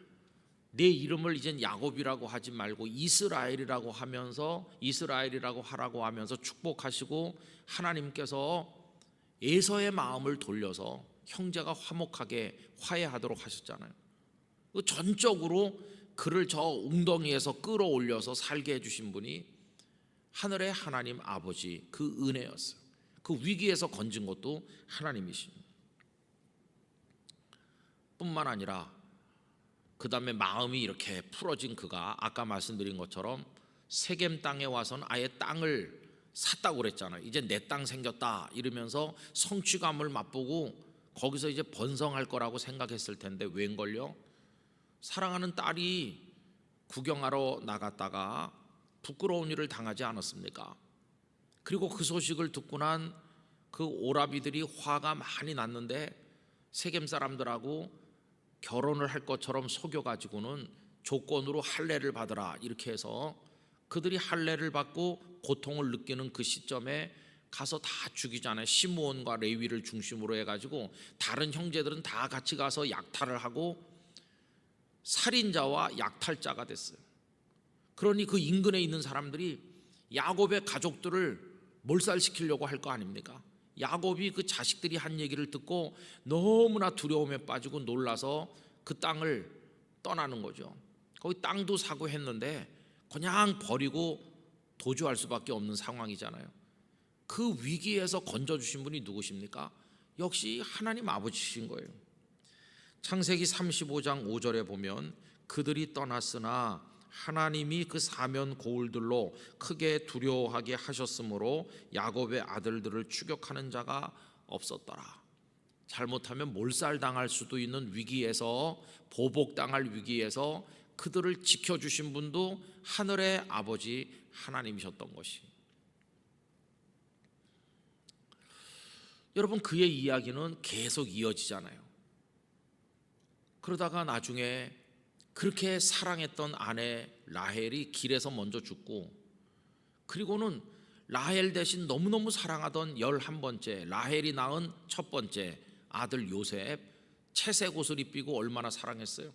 내 이름을 이젠 야곱이라고 하지 말고 이스라엘이라고 하면서 이스라엘이라고 하라고 하면서 축복하시고 하나님께서 에서의 마음을 돌려서 형제가 화목하게 화해하도록 하셨잖아요. 전적으로 그를 저 웅덩이에서 끌어올려서 살게 해주신 분이 하늘의 하나님 아버지, 그 은혜였어요. 그 위기에서 건진 것도 하나님이십니다. 뿐만 아니라 그 다음에 마음이 이렇게 풀어진 그가 아까 말씀드린 것처럼 세겜 땅에 와서는 아예 땅을 샀다고 그랬잖아요. 이제 내 땅 생겼다 이러면서 성취감을 맛보고 거기서 이제 번성할 거라고 생각했을 텐데 웬걸요? 사랑하는 딸이 구경하러 나갔다가 부끄러운 일을 당하지 않았습니까? 그리고 그 소식을 듣고 난 그 오라비들이 화가 많이 났는데 세겜 사람들하고 결혼을 할 것처럼 속여가지고는 조건으로 할례를 받으라 이렇게 해서 그들이 할례를 받고 고통을 느끼는 그 시점에 가서 다 죽이잖아요. 시므온과 레위를 중심으로 해가지고 다른 형제들은 다 같이 가서 약탈을 하고 살인자와 약탈자가 됐어요. 그러니 그 인근에 있는 사람들이 야곱의 가족들을 몰살시키려고 할 거 아닙니까? 야곱이 그 자식들이 한 얘기를 듣고 너무나 두려움에 빠지고 놀라서 그 땅을 떠나는 거죠. 거기 땅도 사고 했는데 그냥 버리고 도주할 수밖에 없는 상황이잖아요. 그 위기에서 건져주신 분이 누구십니까? 역시 하나님 아버지신 거예요. 창세기 35장 5절에 보면 그들이 떠났으나 하나님이 그 사면 고울들로 크게 두려워하게 하셨으므로 야곱의 아들들을 추격하는 자가 없었더라. 잘못하면 몰살당할 수도 있는 위기에서, 보복당할 위기에서 그들을 지켜주신 분도 하늘의 아버지 하나님이셨던 것이. 여러분, 그의 이야기는 계속 이어지잖아요. 그러다가 나중에 그렇게 사랑했던 아내 라헬이 길에서 먼저 죽고, 그리고는 라헬 대신 너무너무 사랑하던 11번째 라헬이 낳은 첫 번째 아들 요셉, 채색 옷을 입히고 얼마나 사랑했어요.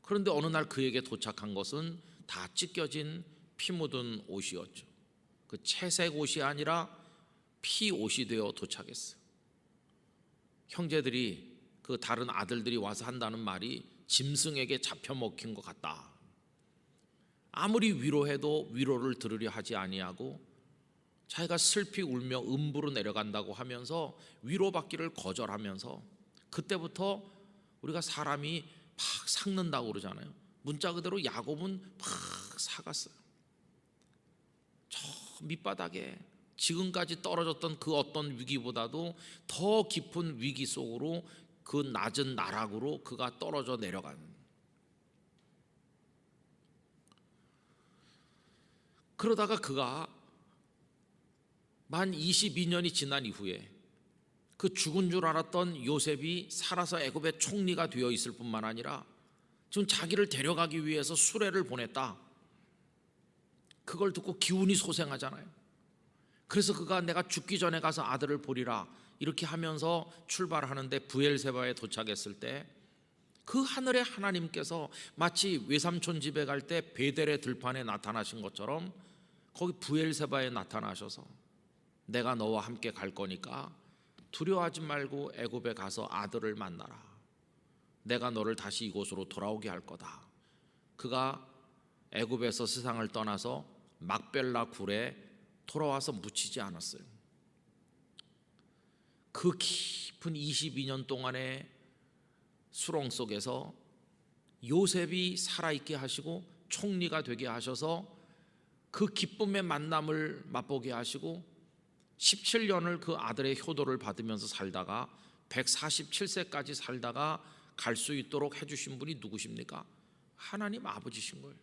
그런데 어느 날 그에게 도착한 것은 다 찢겨진 피 묻은 옷이었죠. 그 채색 옷이 아니라 피 옷이 되어 도착했어요. 형제들이, 그 다른 아들들이 와서 한다는 말이 짐승에게 잡혀 먹힌 것 같다. 아무리 위로해도 위로를 들으려 하지 아니하고 자기가 슬피 울며 음부로 내려간다고 하면서 위로받기를 거절하면서, 그때부터 우리가 사람이 팍 삭는다고 그러잖아요. 문자 그대로 야곱은 팍 삭았어요. 저 밑바닥에 지금까지 떨어졌던 그 어떤 위기보다도 더 깊은 위기 속으로, 그 낮은 나락으로 그가 떨어져 내려가는. 그러다가 그가 만 22년이 지난 이후에 그 죽은 줄 알았던 요셉이 살아서 애굽의 총리가 되어 있을 뿐만 아니라 지금 자기를 데려가기 위해서 수레를 보냈다. 그걸 듣고 기운이 솟행하잖아요. 그래서 그가 내가 죽기 전에 가서 아들을 보리라 이렇게 하면서 출발하는데 브엘세바에 도착했을 때 그 하늘의 하나님께서 마치 외삼촌 집에 갈 때 베델의 들판에 나타나신 것처럼 거기 브엘세바에 나타나셔서 내가 너와 함께 갈 거니까 두려워하지 말고 애굽에 가서 아들을 만나라. 내가 너를 다시 이곳으로 돌아오게 할 거다. 그가 애굽에서 세상을 떠나서 막벨라 굴에 돌아와서 묻히지 않았어요. 그 깊은 22년 동안의 수렁 속에서 요셉이 살아있게 하시고 총리가 되게 하셔서 그 기쁨의 만남을 맛보게 하시고 17년을 그 아들의 효도를 받으면서 살다가 147세까지 살다가 갈 수 있도록 해주신 분이 누구십니까? 하나님 아버지신 거예요.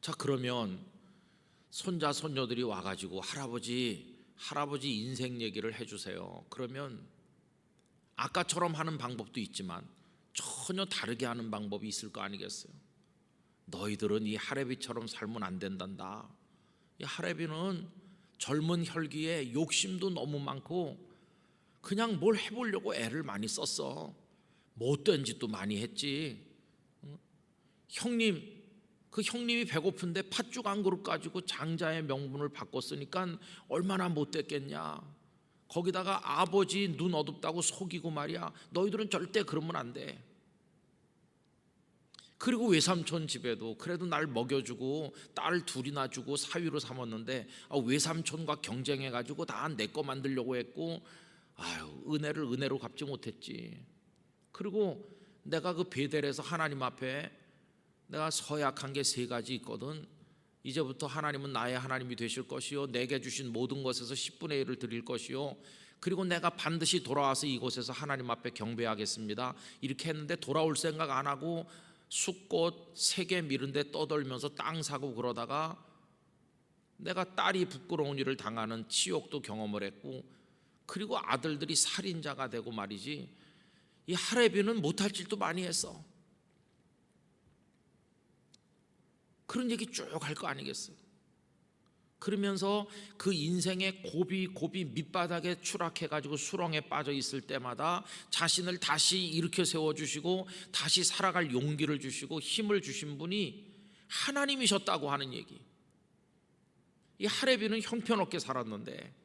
자, 그러면 손자 손녀들이 와가지고 할아버지 인생 얘기를 해주세요. 그러면 아까처럼 하는 방법도 있지만 전혀 다르게 하는 방법이 있을 거 아니겠어요? 너희들은 이 하레비처럼 살면 안 된단다. 이 하레비는 젊은 혈기에 욕심도 너무 많고 그냥 뭘 해보려고 애를 많이 썼어. 못된 짓도 많이 했지. 형님 그 형님이 배고픈데 팥죽 한 그릇 가지고 장자의 명분을 바꿨으니까 얼마나 못됐겠냐. 거기다가 아버지 눈 어둡다고 속이고 말이야. 너희들은 절대 그러면 안 돼. 그리고 외삼촌 집에도 그래도 날 먹여주고 딸 둘이나 주고 사위로 삼았는데 외삼촌과 경쟁해가지고 다 내 거 만들려고 했고, 은혜를 은혜로 갚지 못했지. 그리고 내가 그 베델에서 하나님 앞에 내가 서약한 게 3가지 있거든. 이제부터 하나님은 나의 하나님이 되실 것이요, 내게 주신 모든 것에서 10분의 1을 드릴 것이요, 그리고 내가 반드시 돌아와서 이곳에서 하나님 앞에 경배하겠습니다. 이렇게 했는데 돌아올 생각 안 하고 숫꽃 3개 미른데 떠돌면서 땅 사고 그러다가 내가 딸이 부끄러운 일을 당하는 치욕도 경험을 했고, 그리고 아들들이 살인자가 되고 말이지. 이 하레비는 못할 짓도 많이 했어. 그런 얘기 쭉 할 거 아니겠어요? 그러면서 그 인생의 고비 밑바닥에 추락해가지고 수렁에 빠져 있을 때마다 자신을 다시 일으켜 세워주시고 다시 살아갈 용기를 주시고 힘을 주신 분이 하나님이셨다고 하는 얘기. 이 하레비는 형편없게 살았는데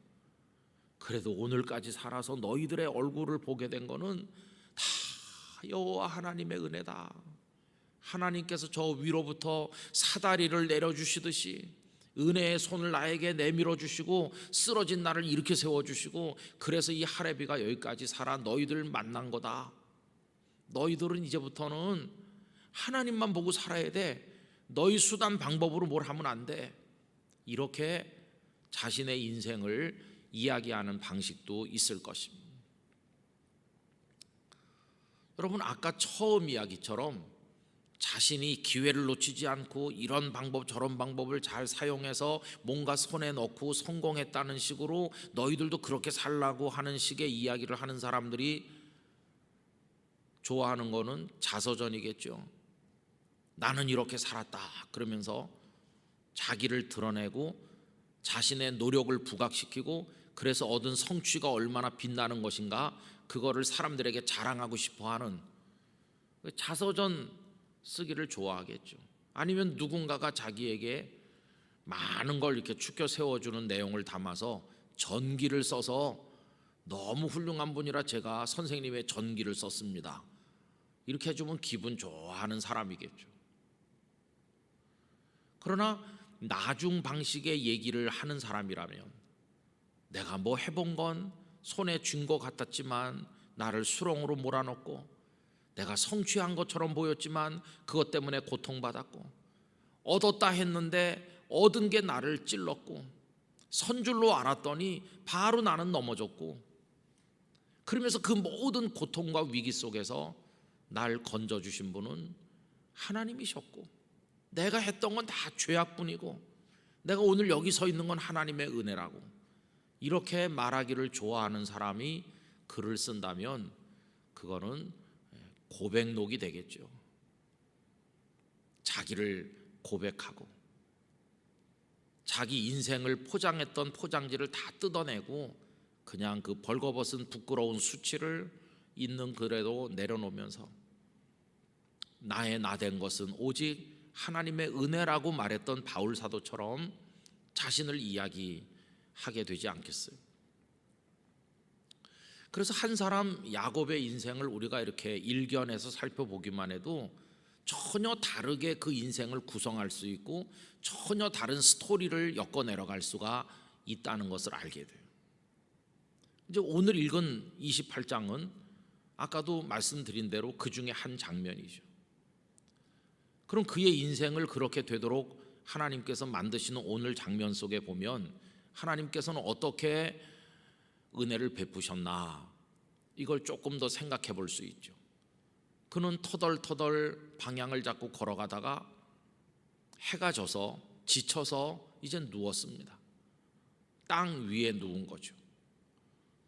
그래도 오늘까지 살아서 너희들의 얼굴을 보게 된 거는 다 여호와 하나님의 은혜다. 하나님께서 저 위로부터 사다리를 내려주시듯이 은혜의 손을 나에게 내밀어 주시고 쓰러진 나를 일으켜 세워주시고, 그래서 이 하레비가 여기까지 살아 너희들 만난 거다. 너희들은 이제부터는 하나님만 보고 살아야 돼. 너희 수단 방법으로 뭘 하면 안 돼. 이렇게 자신의 인생을 이야기하는 방식도 있을 것입니다. 여러분, 아까 처음 이야기처럼 자신이 기회를 놓치지 않고 이런 방법 저런 방법을 잘 사용해서 뭔가 손에 넣고 성공했다는 식으로 너희들도 그렇게 살라고 하는 식의 이야기를 하는 사람들이 좋아하는 거는 자서전이겠죠. 나는 이렇게 살았다 그러면서 자기를 드러내고 자신의 노력을 부각시키고, 그래서 얻은 성취가 얼마나 빛나는 것인가 그거를 사람들에게 자랑하고 싶어하는, 자서전 쓰기를 좋아하겠죠. 아니면 누군가가 자기에게 많은 걸 이렇게 추켜 세워주는 내용을 담아서 전기를 써서 너무 훌륭한 분이라 제가 선생님의 전기를 썼습니다, 이렇게 해주면 기분 좋아하는 사람이겠죠. 그러나 나중 방식의 얘기를 하는 사람이라면, 내가 뭐 해본 건 손에 쥔 것 같았지만 나를 수렁으로 몰아넣고, 내가 성취한 것처럼 보였지만 그것 때문에 고통받았고, 얻었다 했는데 얻은 게 나를 찔렀고, 선 줄로 알았더니 바로 나는 넘어졌고, 그러면서 그 모든 고통과 위기 속에서 날 건져주신 분은 하나님이셨고, 내가 했던 건 다 죄악뿐이고 내가 오늘 여기 서 있는 건 하나님의 은혜라고, 이렇게 말하기를 좋아하는 사람이 글을 쓴다면 그거는 고백록이 되겠죠. 자기를 고백하고 자기 인생을 포장했던 포장지를 다 뜯어내고 그냥 그 벌거벗은 부끄러운 수치를 있는 글에도 내려놓으면서 나의 나된 것은 오직 하나님의 은혜라고 말했던 바울 사도처럼 자신을 이야기하게 되지 않겠어요? 그래서 한 사람 야곱의 인생을 우리가 이렇게 일견해서 살펴보기만 해도 전혀 다르게 그 인생을 구성할 수 있고 전혀 다른 스토리를 엮어 내려갈 수가 있다는 것을 알게 돼요. 이제 오늘 읽은 28장은 아까도 말씀드린 대로 그 중에 한 장면이죠. 그럼 그의 인생을 그렇게 되도록 하나님께서 만드시는 오늘 장면 속에 보면 하나님께서는 어떻게 은혜를 베푸셨나, 이걸 조금 더 생각해 볼 수 있죠. 그는 터덜터덜 방향을 잡고 걸어가다가 해가 져서 지쳐서 이제 누웠습니다. 땅 위에 누운 거죠.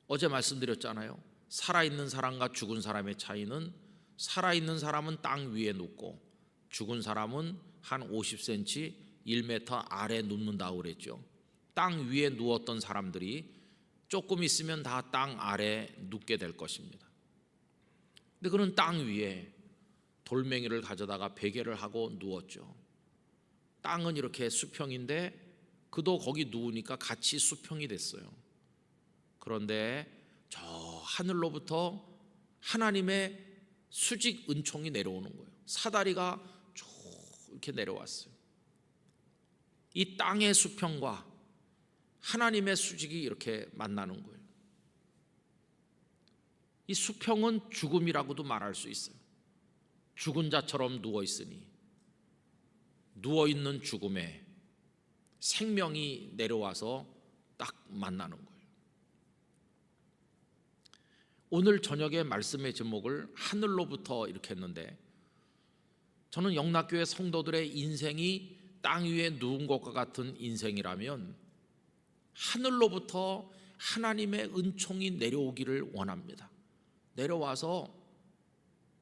어제 말씀드렸잖아요. 살아있는 사람과 죽은 사람의 차이는, 살아있는 사람은 땅 위에 눕고 죽은 사람은 한 50cm 1m 아래 눕는다고 그랬죠. 땅 위에 누웠던 사람들이 조금 있으면 다 땅 아래 눕게 될 것입니다. 근데 그는 땅 위에 돌멩이를 가져다가 베개를 하고 누웠죠. 땅은 이렇게 수평인데 그도 거기 누우니까 같이 수평이 됐어요. 그런데 저 하늘로부터 하나님의 수직 은총이 내려오는 거예요. 사다리가 쭉 이렇게 내려왔어요. 이 땅의 수평과 하나님의 수직이 이렇게 만나는 거예요. 이 수평은 죽음이라고도 말할 수 있어요. 죽은 자처럼 누워있으니 누워있는 죽음에 생명이 내려와서 딱 만나는 거예요. 오늘 저녁에 말씀의 제목을 하늘로부터 이렇게 했는데, 저는 영락교회 성도들의 인생이 땅 위에 누운 것과 같은 인생이라면 하늘로부터 하나님의 은총이 내려오기를 원합니다. 내려와서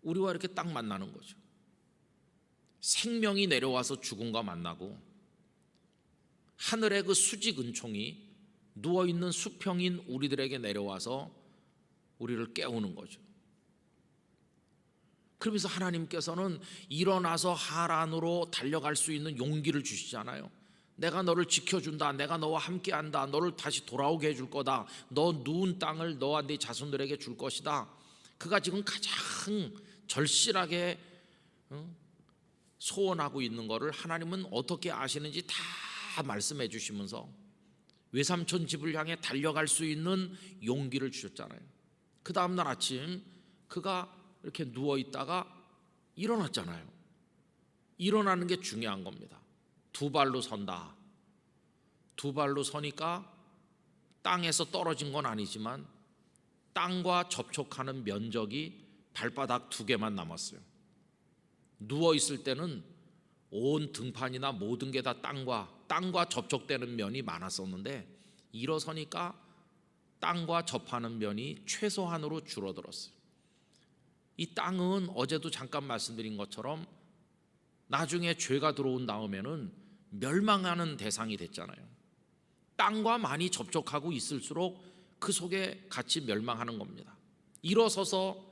우리와 이렇게 딱 만나는 거죠. 생명이 내려와서 죽음과 만나고, 하늘의 그 수직 은총이 누워있는 수평인 우리들에게 내려와서 우리를 깨우는 거죠. 그러면서 하나님께서는 일어나서 하란으로 달려갈 수 있는 용기를 주시잖아요. 내가 너를 지켜준다, 내가 너와 함께한다, 너를 다시 돌아오게 해줄 거다, 너 누운 땅을 너와 네 자손들에게 줄 것이다. 그가 지금 가장 절실하게 소원하고 있는 것을 하나님은 어떻게 아시는지 다 말씀해 주시면서 외삼촌 집을 향해 달려갈 수 있는 용기를 주셨잖아요. 그 다음날 아침 그가 이렇게 누워있다가 일어났잖아요. 일어나는 게 중요한 겁니다. 두 발로 선다. 두 발로 서니까 땅에서 떨어진 건 아니지만 땅과 접촉하는 면적이 발바닥 2개만 남았어요. 누워있을 때는 온 등판이나 모든 게 다 땅과 접촉되는 면이 많았었는데, 일어서니까 땅과 접하는 면이 최소한으로 줄어들었어요. 이 땅은 어제도 잠깐 말씀드린 것처럼 나중에 죄가 들어온 다음에는 멸망하는 대상이 됐잖아요. 땅과 많이 접촉하고 있을수록 그 속에 같이 멸망하는 겁니다. 일어서서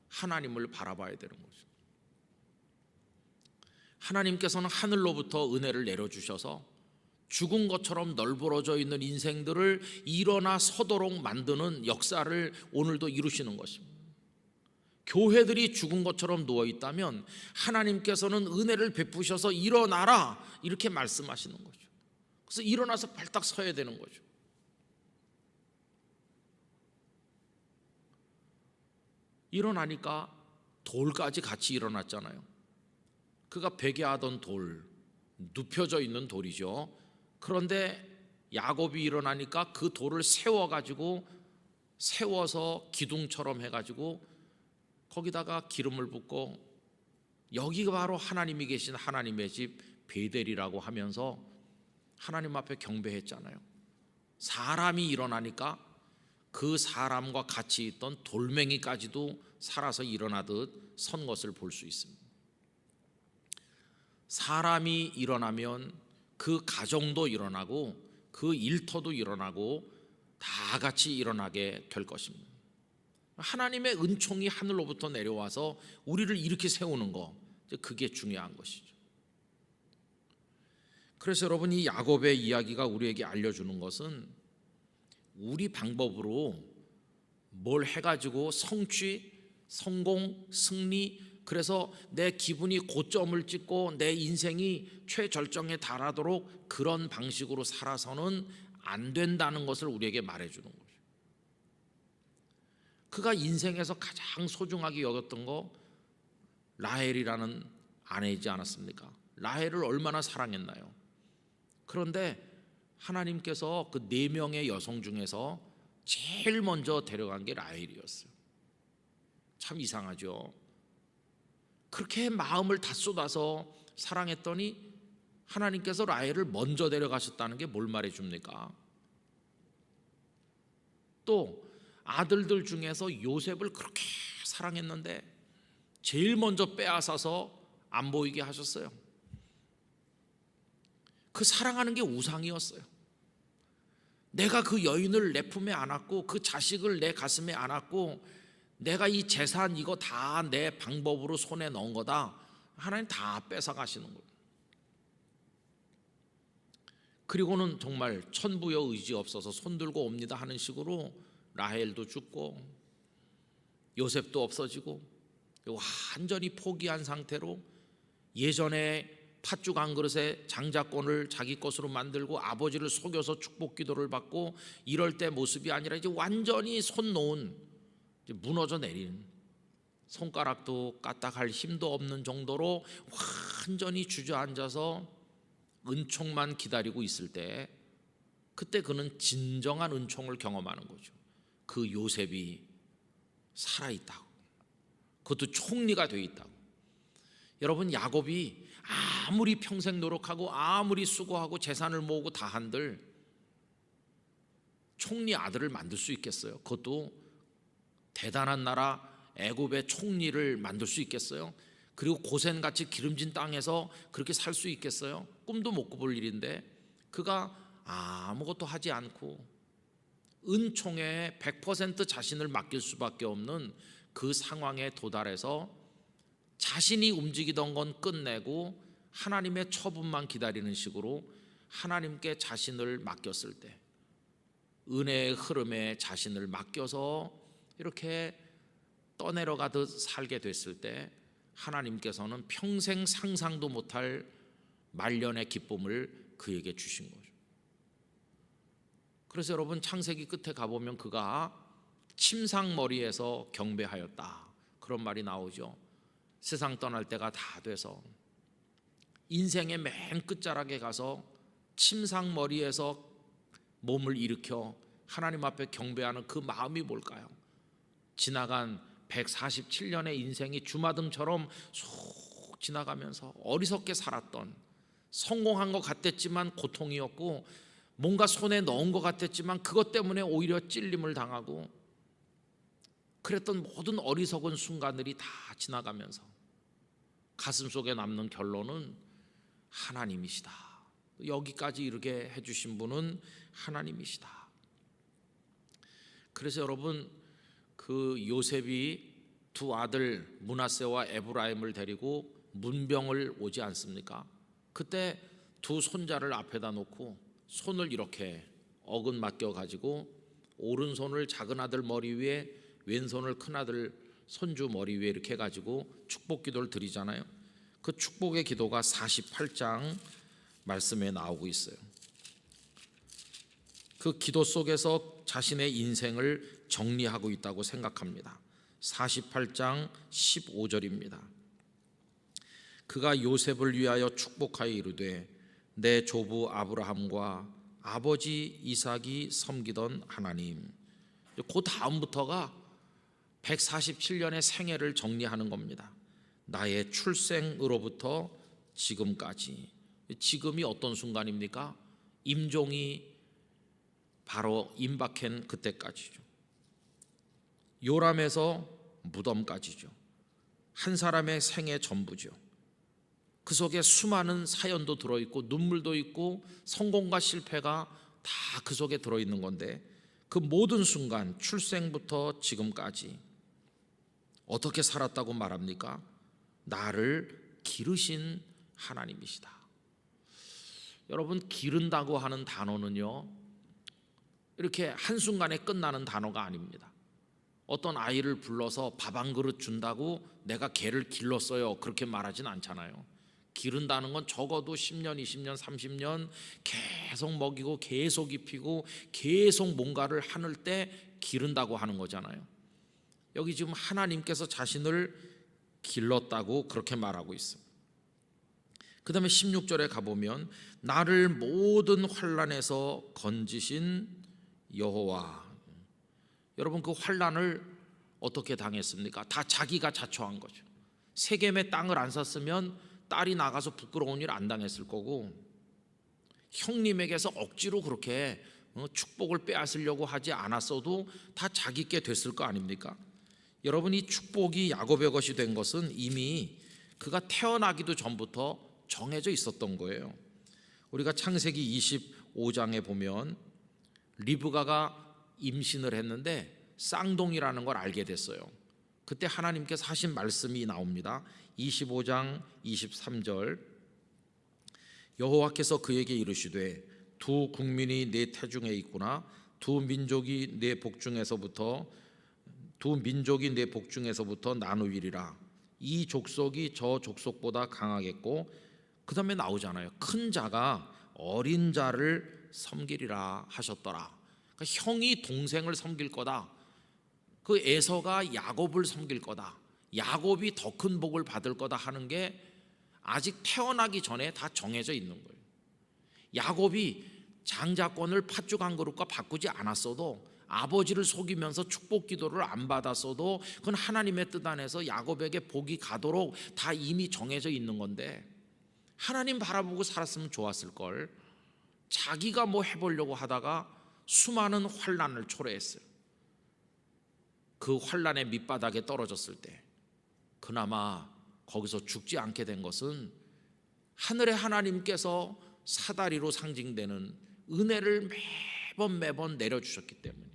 하나님을 바라봐야 되는 거죠. 하나님께서는 하늘로부터 은혜를 내려주셔서 죽은 것처럼 널브러져 있는 인생들을 일어나 서도록 만드는 역사를 오늘도 이루시는 것입니다. 교회들이 죽은 것처럼 누워있다면 하나님께서는 은혜를 베푸셔서 일어나라 이렇게 말씀하시는 거죠. 그래서 일어나서 발딱 서야 되는 거죠. 일어나니까 돌까지 같이 일어났잖아요. 그가 베개하던 돌, 눕혀져 있는 돌이죠. 그런데 야곱이 일어나니까 그 돌을 세워서 기둥처럼 해가지고 거기다가 기름을 붓고, 여기가 바로 하나님이 계신 하나님의 집 베델이라고 하면서 하나님 앞에 경배했잖아요. 사람이 일어나니까 그 사람과 같이 있던 돌멩이까지도 살아서 일어나듯 선 것을 볼 수 있습니다. 사람이 일어나면 그 가정도 일어나고 그 일터도 일어나고 다 같이 일어나게 될 것입니다. 하나님의 은총이 하늘로부터 내려와서 우리를 이렇게 세우는 거, 그게 중요한 것이죠. 그래서 여러분, 이 야곱의 이야기가 우리에게 알려주는 것은 우리 방법으로 뭘 해가지고 성취, 성공, 승리, 그래서 내 기분이 고점을 찍고 내 인생이 최절정에 달하도록 그런 방식으로 살아서는 안 된다는 것을 우리에게 말해주는 거죠. 그가 인생에서 가장 소중하게 여겼던 거 라헬이라는 아내이지 않았습니까? 라헬을 얼마나 사랑했나요? 그런데 하나님께서 그 4명의 여성 중에서 제일 먼저 데려간 게 라헬이었어요. 참 이상하죠. 그렇게 마음을 다 쏟아서 사랑했더니 하나님께서 라헬을 먼저 데려가셨다는 게 뭘 말해줍니까? 또 아들들 중에서 요셉을 그렇게 사랑했는데 제일 먼저 빼앗아서 안 보이게 하셨어요. 그 사랑하는 게 우상이었어요. 내가 그 여인을 내 품에 안았고 그 자식을 내 가슴에 안았고 내가 이 재산 이거 다 내 방법으로 손에 넣은 거다. 하나님 다 뺏어가시는 거예요. 그리고는 정말 천부여 의지 없어서 손들고 옵니다 하는 식으로 라헬도 죽고 요셉도 없어지고 완전히 포기한 상태로 예전에 팥죽 한 그릇에 장자권을 자기 것으로 만들고 아버지를 속여서 축복 기도를 받고 이럴 때 모습이 아니라 이제 완전히 손 놓은, 이제 무너져 내리는, 손가락도 까딱할 힘도 없는 정도로 완전히 주저앉아서 은총만 기다리고 있을 때, 그때 그는 진정한 은총을 경험하는 거죠. 그 요셉이 살아있다고, 그것도 총리가 되어 있다고. 여러분, 야곱이 아무리 평생 노력하고 아무리 수고하고 재산을 모으고 다 한들 총리 아들을 만들 수 있겠어요? 그것도 대단한 나라 애굽의 총리를 만들 수 있겠어요? 그리고 고센같이 기름진 땅에서 그렇게 살 수 있겠어요? 꿈도 못 꿔볼 일인데 그가 아무것도 하지 않고 은총에 100% 자신을 맡길 수밖에 없는 그 상황에 도달해서 자신이 움직이던 건 끝내고 하나님의 처분만 기다리는 식으로 하나님께 자신을 맡겼을 때, 은혜의 흐름에 자신을 맡겨서 이렇게 떠내려가듯 살게 됐을 때 하나님께서는 평생 상상도 못할 말년의 기쁨을 그에게 주신 거죠. 그래서 여러분, 창세기 끝에 가보면 그가 침상머리에서 경배하였다, 그런 말이 나오죠. 세상 떠날 때가 다 돼서 인생의 맨 끝자락에 가서 침상머리에서 몸을 일으켜 하나님 앞에 경배하는 그 마음이 뭘까요? 지나간 147년의 인생이 주마등처럼 쏙 지나가면서 어리석게 살았던, 성공한 것 같았지만 고통이었고, 뭔가 손에 넣은 것 같았지만 그것 때문에 오히려 찔림을 당하고, 그랬던 모든 어리석은 순간들이 다 지나가면서 가슴속에 남는 결론은 하나님이시다. 여기까지 이르게 해주신 분은 하나님이시다. 그래서 여러분, 그 요셉이 두 아들 므낫세와 에브라임을 데리고 문병을 오지 않습니까? 그때 두 손자를 앞에다 놓고 손을 이렇게 어긋 맡겨 가지고 오른손을 작은 아들 머리 위에, 왼손을 큰 아들 손주 머리 위에 이렇게 해가지고 축복 기도를 드리잖아요. 그 축복의 기도가 48장 말씀에 나오고 있어요. 그 기도 속에서 자신의 인생을 정리하고 있다고 생각합니다. 48장 15절입니다. 그가 요셉을 위하여 축복하여 이르되 내 조부 아브라함과 아버지 이삭이 섬기던 하나님. 그 다음부터가 147년의 생애를 정리하는 겁니다. 나의 출생으로부터 지금까지. 지금이 어떤 순간입니까? 임종이 바로 임박한 그때까지죠. 요람에서 무덤까지죠. 한 사람의 생애 전부죠. 그 속에 수많은 사연도 들어있고 눈물도 있고 성공과 실패가 다 그 속에 들어있는 건데, 그 모든 순간 출생부터 지금까지 어떻게 살았다고 말합니까? 나를 기르신 하나님이시다. 여러분, 기른다고 하는 단어는요, 이렇게 한순간에 끝나는 단어가 아닙니다. 어떤 아이를 불러서 밥 한 그릇 준다고 내가 걔를 길렀어요, 그렇게 말하진 않잖아요. 기른다는 건 적어도 10년, 20년, 30년 계속 먹이고 계속 입히고 계속 뭔가를 하는 때 기른다고 하는 거잖아요. 여기 지금 하나님께서 자신을 길렀다고 그렇게 말하고 있어요. 그 다음에 16절에 가보면 나를 모든 환난에서 건지신 여호와. 여러분, 그 환난을 어떻게 당했습니까? 다 자기가 자초한 거죠. 세겜의 땅을 안 샀으면 딸이 나가서 부끄러운 일 안 당했을 거고, 형님에게서 억지로 그렇게 축복을 빼앗으려고 하지 않았어도 다 자기께 됐을 거 아닙니까? 여러분, 이 축복이 야곱의 것이 된 것은 이미 그가 태어나기도 전부터 정해져 있었던 거예요. 우리가 창세기 25장에 보면 리브가가 임신을 했는데 쌍둥이라는 걸 알게 됐어요. 그때 하나님께서 하신 말씀이 나옵니다. 25장 23절, 여호와께서 그에게 이르시되 두 국민이 내 태중에 있구나. 두 민족이 내 복중에서부터 나누리라. 이 족속이 저 족속보다 강하겠고, 그 다음에 나오잖아요. 큰 자가 어린 자를 섬기리라 하셨더라. 그러니까 형이 동생을 섬길 거다. 그 에서가 야곱을 섬길 거다. 야곱이 더 큰 복을 받을 거다 하는 게 아직 태어나기 전에 다 정해져 있는 거예요. 야곱이 장자권을 팥죽 한 그릇과 바꾸지 않았어도, 아버지를 속이면서 축복 기도를 안 받았어도 그건 하나님의 뜻 안에서 야곱에게 복이 가도록 다 이미 정해져 있는 건데, 하나님 바라보고 살았으면 좋았을 걸. 자기가 뭐 해보려고 하다가 수많은 환난을 초래했어요. 그 환난의 밑바닥에 떨어졌을 때 그나마 거기서 죽지 않게 된 것은 하늘의 하나님께서 사다리로 상징되는 은혜를 매번 내려주셨기 때문에,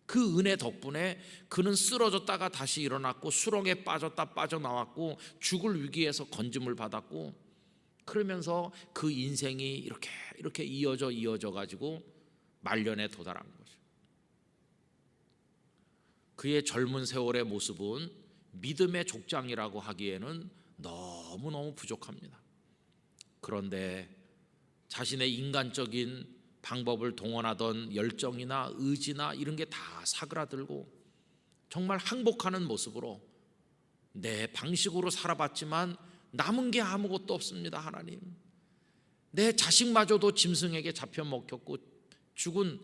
그 은혜 덕분에 그는 쓰러졌다가 다시 일어났고, 수렁에 빠졌다 빠져나왔고, 죽을 위기에서 건짐을 받았고, 그러면서 그 인생이 이렇게 이어져 가지고 말년에 도달한 거죠. 그의 젊은 세월의 모습은 믿음의 족장이라고 하기에는 너무너무 부족합니다. 그런데 자신의 인간적인 방법을 동원하던 열정이나 의지나 이런 게 다 사그라들고 정말 항복하는 모습으로 내 방식으로 살아봤지만 남은 게 아무것도 없습니다. 하나님, 내 자식마저도 짐승에게 잡혀 먹혔고 죽은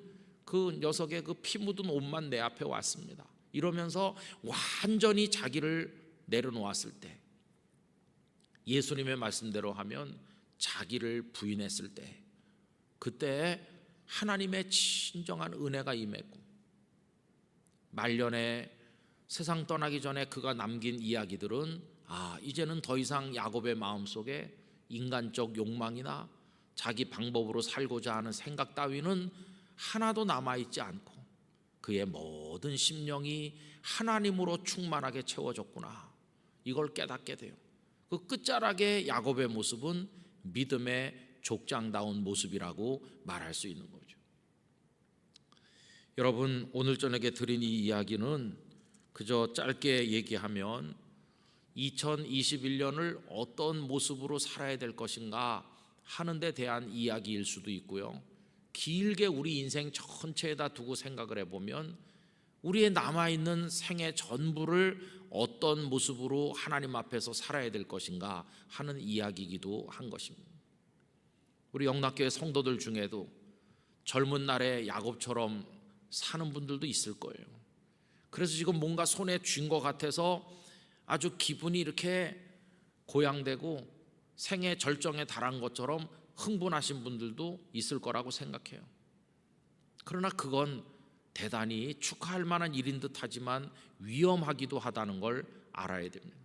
그 녀석의 그 피 묻은 옷만 내 앞에 왔습니다. 이러면서 완전히 자기를 내려놓았을 때, 예수님의 말씀대로 하면 자기를 부인했을 때, 그때 하나님의 진정한 은혜가 임했고, 말년에 세상 떠나기 전에 그가 남긴 이야기들은 이제는 더 이상 야곱의 마음속에 인간적 욕망이나 자기 방법으로 살고자 하는 생각 따위는 하나도 남아있지 않고 그의 모든 심령이 하나님으로 충만하게 채워졌구나, 이걸 깨닫게 돼요. 그 끝자락의 야곱의 모습은 믿음의 족장다운 모습이라고 말할 수 있는 거죠. 여러분, 오늘 저녁에 드린 이 이야기는 그저 짧게 얘기하면 2021년을 어떤 모습으로 살아야 될 것인가 하는 데 대한 이야기일 수도 있고요, 길게 우리 인생 전체에다 두고 생각을 해보면 우리의 남아있는 생애 전부를 어떤 모습으로 하나님 앞에서 살아야 될 것인가 하는 이야기이기도 한 것입니다. 우리 영락교회 성도들 중에도 젊은 날에 야곱처럼 사는 분들도 있을 거예요. 그래서 지금 뭔가 손에 쥔 것 같아서 아주 기분이 이렇게 고양되고 생애 절정에 달한 것처럼 흥분하신 분들도 있을 거라고 생각해요. 그러나 그건 대단히 축하할 만한 일인 듯 하지만 위험하기도 하다는 걸 알아야 됩니다.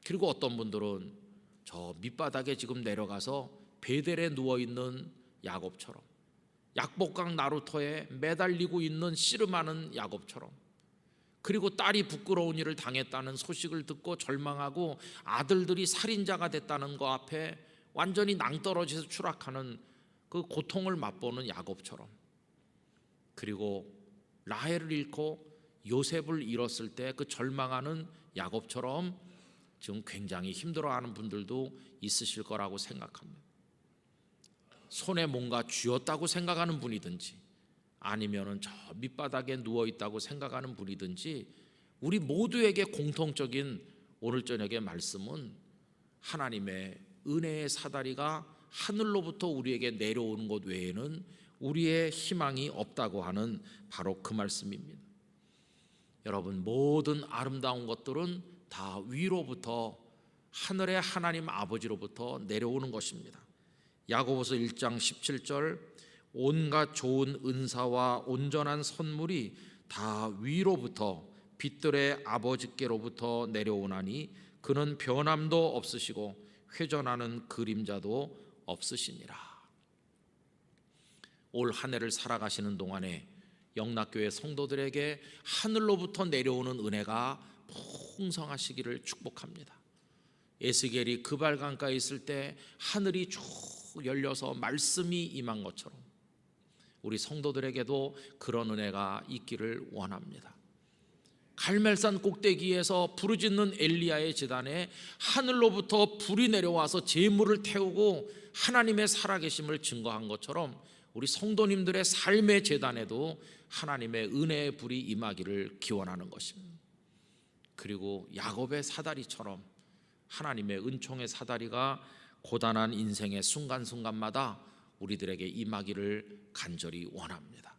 그리고 어떤 분들은 저 밑바닥에 지금 내려가서 베델에 누워있는 야곱처럼, 약복강 나루터에 매달리고 있는 씨름하는 야곱처럼, 그리고 딸이 부끄러운 일을 당했다는 소식을 듣고 절망하고 아들들이 살인자가 됐다는 거 앞에 완전히 낭떠러지에서 추락하는 그 고통을 맛보는 야곱처럼, 그리고 라헬을 잃고 요셉을 잃었을 때 그 절망하는 야곱처럼 지금 굉장히 힘들어하는 분들도 있으실 거라고 생각합니다. 손에 뭔가 쥐었다고 생각하는 분이든지 아니면은 저 밑바닥에 누워있다고 생각하는 분이든지, 우리 모두에게 공통적인 오늘 저녁의 말씀은 하나님의 은혜의 사다리가 하늘로부터 우리에게 내려오는 것 외에는 우리의 희망이 없다고 하는 바로 그 말씀입니다. 여러분, 모든 아름다운 것들은 다 위로부터, 하늘의 하나님 아버지로부터 내려오는 것입니다. 야고보서 1장 17절, 온갖 좋은 은사와 온전한 선물이 다 위로부터 빛들의 아버지께로부터 내려오나니 그는 변함도 없으시고 회전하는 그림자도 없으시니라. 올 한 해를 살아가시는 동안에 영락교회 성도들에게 하늘로부터 내려오는 은혜가 풍성하시기를 축복합니다. 에스겔이 그발강가에 있을 때 하늘이 열려서 말씀이 임한 것처럼 우리 성도들에게도 그런 은혜가 있기를 원합니다. 갈멜산 꼭대기에서 부르짖는 엘리야의 제단에 하늘로부터 불이 내려와서 제물을 태우고 하나님의 살아계심을 증거한 것처럼 우리 성도님들의 삶의 제단에도 하나님의 은혜의 불이 임하기를 기원하는 것입니다. 그리고 야곱의 사다리처럼 하나님의 은총의 사다리가 고단한 인생의 순간순간마다 우리들에게 임하기를 간절히 원합니다.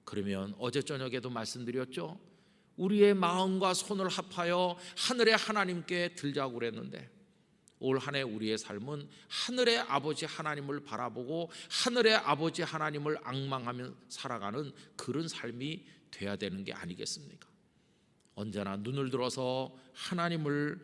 그러면 어제 저녁에도 말씀드렸죠. 우리의 마음과 손을 합하여 하늘의 하나님께 들자고 그랬는데 올 한 해 우리의 삶은 하늘의 아버지 하나님을 바라보고 하늘의 아버지 하나님을 앙망하며 살아가는 그런 삶이 돼야 되는 게 아니겠습니까? 언제나 눈을 들어서 하나님을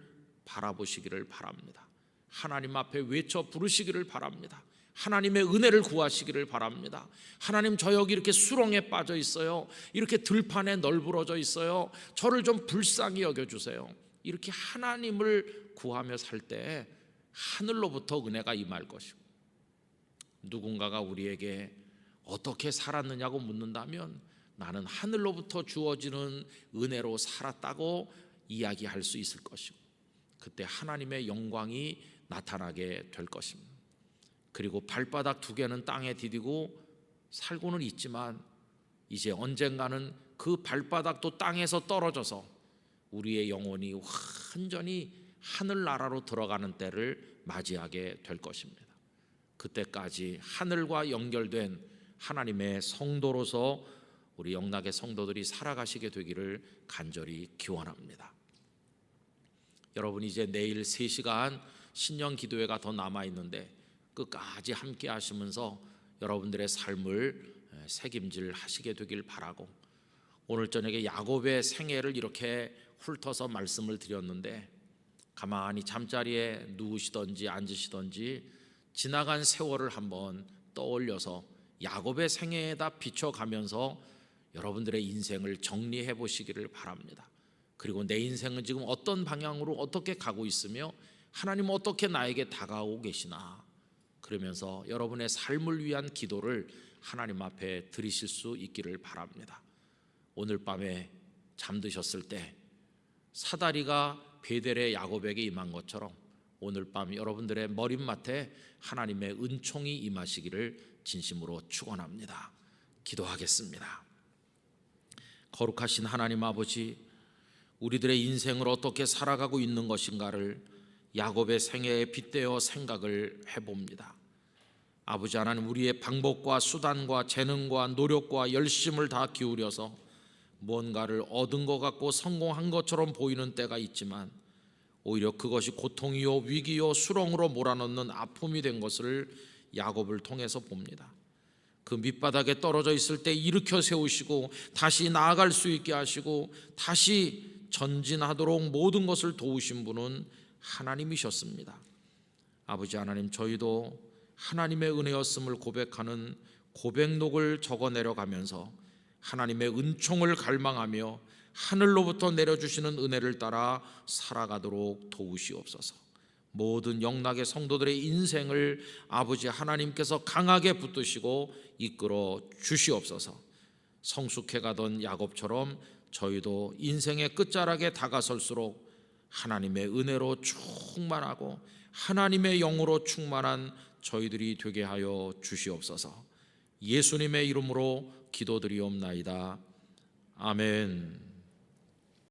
바라보시기를 바랍니다. 하나님 앞에 외쳐 부르시기를 바랍니다. 하나님의 은혜를 구하시기를 바랍니다. 하나님, 저 여기 이렇게 수렁에 빠져 있어요. 이렇게 들판에 널브러져 있어요. 저를 좀 불쌍히 여겨주세요. 이렇게 하나님을 구하며 살 때 하늘로부터 은혜가 임할 것이고, 누군가가 우리에게 어떻게 살았느냐고 묻는다면 나는 하늘로부터 주어지는 은혜로 살았다고 이야기할 수 있을 것이고, 그때 하나님의 영광이 나타나게 될 것입니다. 그리고 발바닥 두 개는 땅에 디디고 살고는 있지만 이제 언젠가는 그 발바닥도 땅에서 떨어져서 우리의 영혼이 완전히 하늘나라로 들어가는 때를 맞이하게 될 것입니다. 그때까지 하늘과 연결된 하나님의 성도로서 우리 영락의 성도들이 살아가시게 되기를 간절히 기원합니다. 여러분, 이제 내일 3시간 신년 기도회가 더 남아있는데 끝까지 함께 하시면서 여러분들의 삶을 책임질 하시게 되길 바라고, 오늘 저녁에 야곱의 생애를 이렇게 훑어서 말씀을 드렸는데 가만히 잠자리에 누우시던지 앉으시던지 지나간 세월을 한번 떠올려서 야곱의 생애에다 비춰가면서 여러분들의 인생을 정리해 보시기를 바랍니다. 그리고 내 인생은 지금 어떤 방향으로 어떻게 가고 있으며 하나님은 어떻게 나에게 다가오고 계시나, 그러면서 여러분의 삶을 위한 기도를 하나님 앞에 드리실 수 있기를 바랍니다. 오늘 밤에 잠드셨을 때 사다리가 베델의 야곱에게 임한 것처럼 오늘 밤 여러분들의 머릿맡에 하나님의 은총이 임하시기를 진심으로 축원합니다. 기도하겠습니다. 거룩하신 하나님 아버지, 우리들의 인생을 어떻게 살아가고 있는 것인가를 야곱의 생애에 빗대어 생각을 해봅니다. 아버지 하나님, 우리의 방법과 수단과 재능과 노력과 열심을 다 기울여서 뭔가를 얻은 것 같고 성공한 것처럼 보이는 때가 있지만 오히려 그것이 고통이요 위기요 수렁으로 몰아넣는 아픔이 된 것을 야곱을 통해서 봅니다. 그 밑바닥에 떨어져 있을 때 일으켜 세우시고 다시 나아갈 수 있게 하시고 다시 전진하도록 모든 것을 도우신 분은 하나님이셨습니다. 아버지 하나님, 저희도 하나님의 은혜였음을 고백하는 고백록을 적어내려가면서 하나님의 은총을 갈망하며 하늘로부터 내려주시는 은혜를 따라 살아가도록 도우시옵소서. 모든 영락의 성도들의 인생을 아버지 하나님께서 강하게 붙드시고 이끌어 주시옵소서. 성숙해가던 야곱처럼 저희도 인생의 끝자락에 다가설수록 하나님의 은혜로 충만하고 하나님의 영으로 충만한 저희들이 되게 하여 주시옵소서. 예수님의 이름으로 기도드리옵나이다. 아멘.